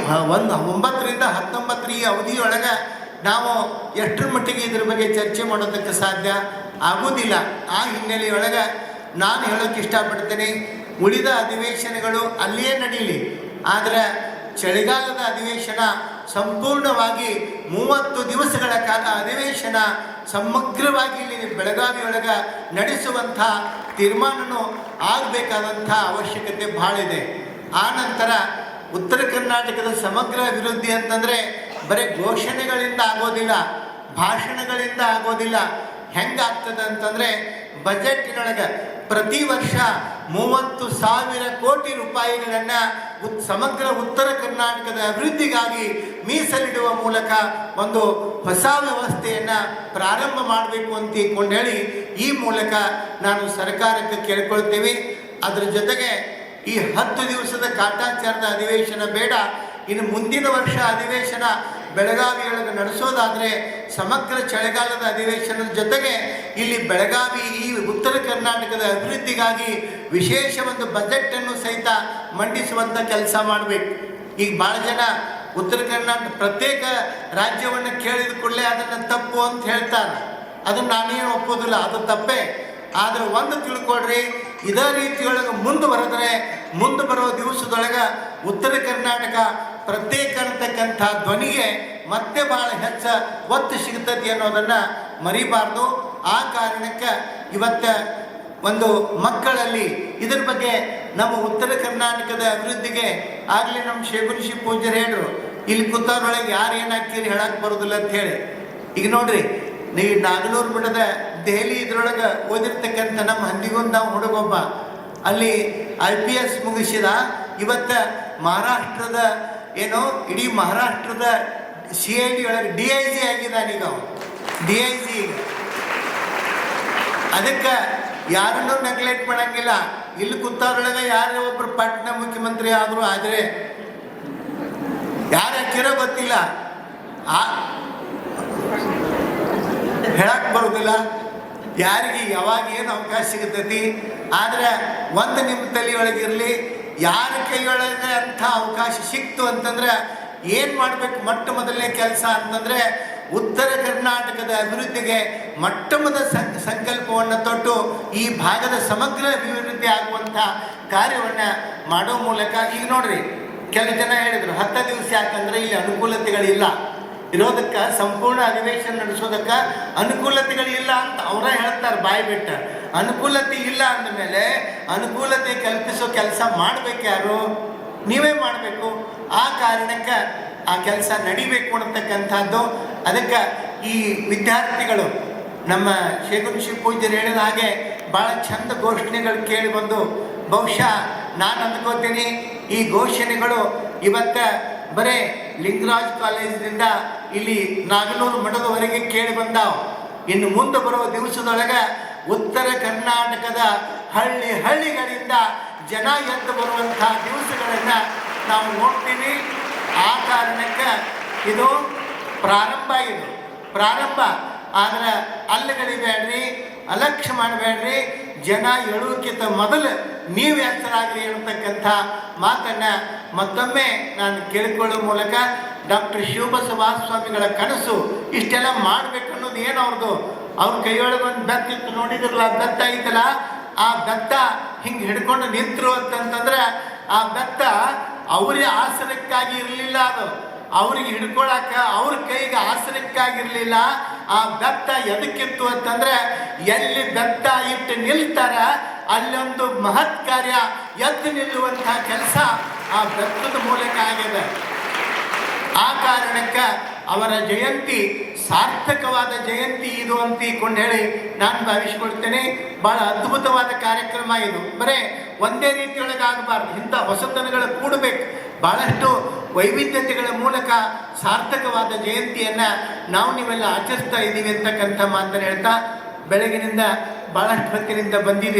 9ರಿಂದ 19 ಈ ಅವಧಿಯೊಳಗೆ ನಾವು ಎಷ್ಟರ ಮಟ್ಟಿಗೆ ಇದ್ರ ಬಗ್ಗೆ ಚರ್ಚೆ ಮಾಡೋದಕ್ಕೆ ಸಾಧ್ಯ ಆಗೋದಿಲ್ಲ. ಆ ಹಿನ್ನೆಲೆಯೊಳಗೆ ನಾನು ಹೇಳೋಕ್ಕೆ ಇಷ್ಟಪಡ್ತೀನಿ, ಉಳಿದ ಅಧಿವೇಶನಗಳು ಅಲ್ಲಿಯೇ ನಡೀಲಿ, ಆದರೆ ಚಳಿಗಾಲದ ಅಧಿವೇಶನ ಸಂಪೂರ್ಣವಾಗಿ 30 ದಿವಸಗಳ ಕಾಲ ಅಧಿವೇಶನ ಸಮಗ್ರವಾಗಿ ಇಲ್ಲಿ ಬೆಳಗಾವಿಯೊಳಗ ನಡೆಸುವಂಥ ತೀರ್ಮಾನನೂ ಆಗಬೇಕಾದಂಥ ಅವಶ್ಯಕತೆ ಭಾಳ ಇದೆ. ಆ ನಂತರ ಉತ್ತರ ಕರ್ನಾಟಕದ ಸಮಗ್ರ ಅಭಿವೃದ್ಧಿ ಅಂತಂದರೆ ಬರೀ ಘೋಷಣೆಗಳಿಂದ ಆಗೋದಿಲ್ಲ, ಭಾಷಣಗಳಿಂದ ಆಗೋದಿಲ್ಲ. ಹೆಂಗಾಗ್ತದೆ ಅಂತಂದರೆ ಬಜೆಟ್ನೊಳಗೆ ಪ್ರತಿ ವರ್ಷ 30,000 ಕೋಟಿ ರೂಪಾಯಿಗಳನ್ನು ಸಮಗ್ರ ಉತ್ತರ ಕರ್ನಾಟಕದ ಅಭಿವೃದ್ಧಿಗಾಗಿ ಮೀಸಲಿಡುವ ಮೂಲಕ ಒಂದು ಹೊಸ ವ್ಯವಸ್ಥೆಯನ್ನು ಪ್ರಾರಂಭ ಮಾಡಬೇಕು ಅಂತ ಹೇಳಿ ಈ ಮೂಲಕ ನಾನು ಸರ್ಕಾರಕ್ಕೆ ಕೇಳ್ಕೊಳ್ತೇವೆ. ಅದರ ಜೊತೆಗೆ ಈ 10 ದಿವಸದ ಕಾಟಾಚಾರದ ಅಧಿವೇಶನ ಬೇಡ, ಇನ್ನು ಮುಂದಿನ ವರ್ಷ ಅಧಿವೇಶನ ಬೆಳಗಾವಿಯೊಳಗೆ ನಡೆಸೋದಾದರೆ ಸಮಗ್ರ ಚಳಿಗಾಲದ ಅಧಿವೇಶನದ ಜೊತೆಗೆ ಇಲ್ಲಿ ಬೆಳಗಾವಿ ಈ ಉತ್ತರ ಕರ್ನಾಟಕದ ಅಭಿವೃದ್ಧಿಗಾಗಿ ವಿಶೇಷ ಒಂದು ಬಜೆಟನ್ನು ಸಹಿತ ಮಂಡಿಸುವಂಥ ಕೆಲಸ ಮಾಡಬೇಕು. ಈಗ ಭಾಳ ಜನ ಉತ್ತರ ಕರ್ನಾಟಕ ಪ್ರತ್ಯೇಕ ರಾಜ್ಯವನ್ನು ಕೇಳಿದ ಕೂಡಲೇ ಅದನ್ನು ತಪ್ಪು ಅಂತ ಹೇಳ್ತಾರೆ. ಅದನ್ನು ನಾನೇನು ಒಪ್ಪೋದಿಲ್ಲ, ಅದು ತಪ್ಪೇ. ಆದರೆ ಒಂದು ತಿಳ್ಕೊಳ್ರಿ, ಇದೇ ರೀತಿಯೊಳಗೆ ಮುಂದೆ ಬರುವ ದಿವಸದೊಳಗೆ ಉತ್ತರ ಕರ್ನಾಟಕ ಪ್ರತ್ಯೇಕ ಅಂತಕ್ಕಂಥ ಧ್ವನಿಗೆ ಮತ್ತೆ ಭಾಳ ಹೆಚ್ಚು ಒತ್ತು ಸಿಗ್ತದೆ ಅನ್ನೋದನ್ನು ಮರಿಬಾರ್ದು. ಆ ಕಾರಣಕ್ಕೆ ಇವತ್ತು ಒಂದು ಮಕ್ಕಳಲ್ಲಿ ಇದರ ಬಗ್ಗೆ ನಮ್ಮ ಉತ್ತರ ಕರ್ನಾಟಕದ ಅಭಿವೃದ್ಧಿಗೆ ಆಗಲಿ ನಮ್ಮ ಶೇಗುಣಶಿ ಪೂಜ್ಯರು ಹೇಳಿದ್ರು, ಇಲ್ಲಿ ಕೂತವ್ರೊಳಗೆ ಯಾರು ಏನು ಹಾಕಿರಿ ಹೇಳಕ್ಕೆ ಬರೋದಿಲ್ಲ ಅಂತ ಹೇಳಿ. ಈಗ ನೋಡ್ರಿ, ನೀವು ನಾಗನೂರು ಬಿಡದ ದೆಹಲಿ ಇದ್ರೊಳಗೆ ಓದಿರ್ತಕ್ಕಂಥ ನಮ್ಮ ಹಂದಿಗೊಂದು ನಾವು ಹುಡುಗೊಬ್ಬ ಅಲ್ಲಿ IPS ಮುಗಿಸಿದ. ಇವತ್ತು ಮಹಾರಾಷ್ಟ್ರದ ಇಡೀ ಮಹಾರಾಷ್ಟ್ರದ CID ಒಳಗೆ DIG ಆಗಿದ್ದಾನೀಗ ಅವನು, DIG. ಈಗ ಅದಕ್ಕೆ ಯಾರನ್ನೂ ನೆಗ್ಲೆಕ್ಟ್ ಮಾಡಂಗಿಲ್ಲ. ಇಲ್ಲಿ ಕೂತವ್ರೊಳಗೆ ಯಾರೇ ಒಬ್ಬರು ಪಟ್ನ ಮುಖ್ಯಮಂತ್ರಿ ಆದರೂ ಆದರೆ ಯಾರು ಹಾಕಿರೋ ಗೊತ್ತಿಲ್ಲ, ಹೇಳಕ್ಕೆ ಬರೋದಿಲ್ಲ ಯಾರಿಗೆ ಯಾವಾಗ ಏನು ಅವಕಾಶ ಸಿಗುತ್ತೈತಿ. ಆದರೆ ಒಂದು ನಿಮ್ಮ ತಲೆಯೊಳಗಿರಲಿ, ಯಾರ ಕೈಯೊಳಗೆ ಅಂಥ ಅವಕಾಶ ಸಿಕ್ತು ಅಂತಂದ್ರೆ ಏನು ಮಾಡಬೇಕು? ಮೊದಲನೇ ಕೆಲಸ ಅಂತಂದರೆ ಉತ್ತರ ಕರ್ನಾಟಕದ ಅಭಿವೃದ್ಧಿಗೆ ಮೊದಲ ಸಂಕಲ್ಪವನ್ನು ತೊಟ್ಟು ಈ ಭಾಗದ ಸಮಗ್ರ ಅಭಿವೃದ್ಧಿ ಆಗುವಂಥ ಕಾರ್ಯವನ್ನು ಮಾಡೋ ಮೂಲಕ ಈಗ ನೋಡ್ರಿ, ಕೆಲವು ಜನ ಹೇಳಿದರು 10 ದಿವಸ ಯಾಕಂದರೆ ಇಲ್ಲಿ ಅನುಕೂಲತೆಗಳಿಲ್ಲ, ಇರೋದಕ್ಕೆ ಸಂಪೂರ್ಣ ಅಧಿವೇಶನ ನಡೆಸೋದಕ್ಕೆ ಅನುಕೂಲತೆಗಳಿಲ್ಲ ಅಂತ ಅವರ ಹೇಳ್ತಾರೆ ಬಾಯಿ ಬಿಟ್ಟ. ಅನುಕೂಲತೆ ಇಲ್ಲ ಅಂದಮೇಲೆ ಅನುಕೂಲತೆ ಕಲ್ಪಿಸೋ ಕೆಲಸ ಮಾಡಬೇಕು ಯಾರು? ನೀವೇ ಮಾಡಬೇಕು. ಆ ಕಾರಣಕ್ಕೆ ಆ ಕೆಲಸ ನಡಿಬೇಕು ಅನ್ನತಕ್ಕಂಥದ್ದು. ಅದಕ್ಕೆ ಈ ವಿದ್ಯಾರ್ಥಿಗಳು ನಮ್ಮ ಶೇಗುಣಶಿ ಪೂಜ್ಯರು ಹೇಳಿದ ಹಾಗೆ ಭಾಳ ಚಂದ ಘೋಷಣೆಗಳು ಕೇಳಿ ಬಂದು, ಬಹುಶಃ ನಾನು ಅಂದ್ಕೋತೀನಿ ಈ ಘೋಷಣೆಗಳು ಇವತ್ತು ಬರೇ ಲಿಂಗರಾಜ್ ಕಾಲೇಜಿನಿಂದ ಇಲ್ಲಿ ನಾಗನೂರು ಮಠದವರೆಗೆ ಕೇಳಿ ಬಂದಾವ. ಇನ್ನು ಮುಂದೆ ಬರುವ ದಿವಸದೊಳಗೆ ಉತ್ತರ ಕರ್ನಾಟಕದ ಹಳ್ಳಿಗಳಿಂದ ಜನ ಎದ್ದು ಬರುವಂಥ ದಿವಸಗಳನ್ನು ನಾವು ನೋಡ್ತೀವಿ. ಆ ಕಾರಣಕ್ಕೆ ಇದು ಪ್ರಾರಂಭ ಆದರೆ ಅಲ್ಲಗಳಿಬೇಡ್ರಿ, ಅಲಕ್ಷ್ಯ ಮಾಡಬೇಡ್ರಿ. ಜನ ಹೇಳೋಕ್ಕಿಂತ ಮೊದಲು ನೀವು ಎಚ್ಚರಾಗ್ರಿ ಅನ್ನತಕ್ಕಂಥ ಮಾತನ್ನು ಮತ್ತೊಮ್ಮೆ ನಾನು ಕೇಳಿಕೊಳ್ಳುವ ಮೂಲಕ ಡಾಕ್ಟರ್ ಶಿವಬಸವ ಸ್ವಾಮಿಗಳ ಕನಸು ಇಷ್ಟೆಲ್ಲ ಮಾಡಬೇಕು ಅನ್ನೋದು ಏನು ಅವ್ರದ್ದು. ಅವ್ರ ಕೈಯೊಳಗೆ ಒಂದು ಬೆತ್ತಿತ್ತು ನೋಡಿದ್ರಲ್ಲ, ಬೆತ್ತ ಐತಲ್ಲ, ಆ ಬೆತ್ತ ಹಿಂಗೆ ಹಿಡ್ಕೊಂಡು ನಿಂತರು ಅಂತಂತಂದ್ರೆ ಆ ಬೆತ್ತ ಅವರೇ ಆಸನಕ್ಕಾಗಿ ಇರಲಿಲ್ಲ, ಅದು ಅವ್ರಿಗೆ ಹಿಡ್ಕೊಳಕ್ಕೆ ಅವ್ರ ಕೈಗೆ ಆಸನಕ್ಕಾಗಿರಲಿಲ್ಲ. ಆ ಬೆತ್ತ ಎದಕ್ಕಿತ್ತು ಅಂತಂದ್ರೆ ಎಲ್ಲಿ ಬೆತ್ತ ಇಟ್ಟು ನಿಲ್ತಾರ ಅಲ್ಲೊಂದು ಮಹತ್ ಕಾರ್ಯ ಎದ್ದು ನಿಲ್ಲುವಂಥ ಕೆಲಸ ಆ ಬೆತ್ತದ ಮೂಲಕ ಆಗಿದೆ. ಆ ಕಾರಣಕ್ಕೆ ಅವರ ಜಯಂತಿ ಸಾರ್ಥಕವಾದ ಜಯಂತಿ ಇದು ಅಂತ ಹೇಳಿ ನಾನು ಭಾವಿಸ್ಕೊಳ್ತೇನೆ. ಭಾಳ ಅದ್ಭುತವಾದ ಕಾರ್ಯಕ್ರಮ ಇದು. ಬರೇ ಒಂದೇ ರೀತಿಯೊಳಗೆ ಆಗಬಾರ್ದು, ಇಂಥ ಹೊಸತನಗಳು ಕೂಡಬೇಕು. ಭಾಳಷ್ಟು ವೈವಿಧ್ಯತೆಗಳ ಮೂಲಕ ಸಾರ್ಥಕವಾದ ಜಯಂತಿಯನ್ನು ನೀವೆಲ್ಲ ಆಚರಿಸ್ತಾ ಇದ್ದೀವಿ ಅಂತಕ್ಕಂಥ ಮಾತನ್ನು ಹೇಳ್ತಾ, ಬೆಳಗಿನಿಂದ ಭಾಳಷ್ಟು ಹೊತ್ತಿನಿಂದ ಬಂದಿದೆ.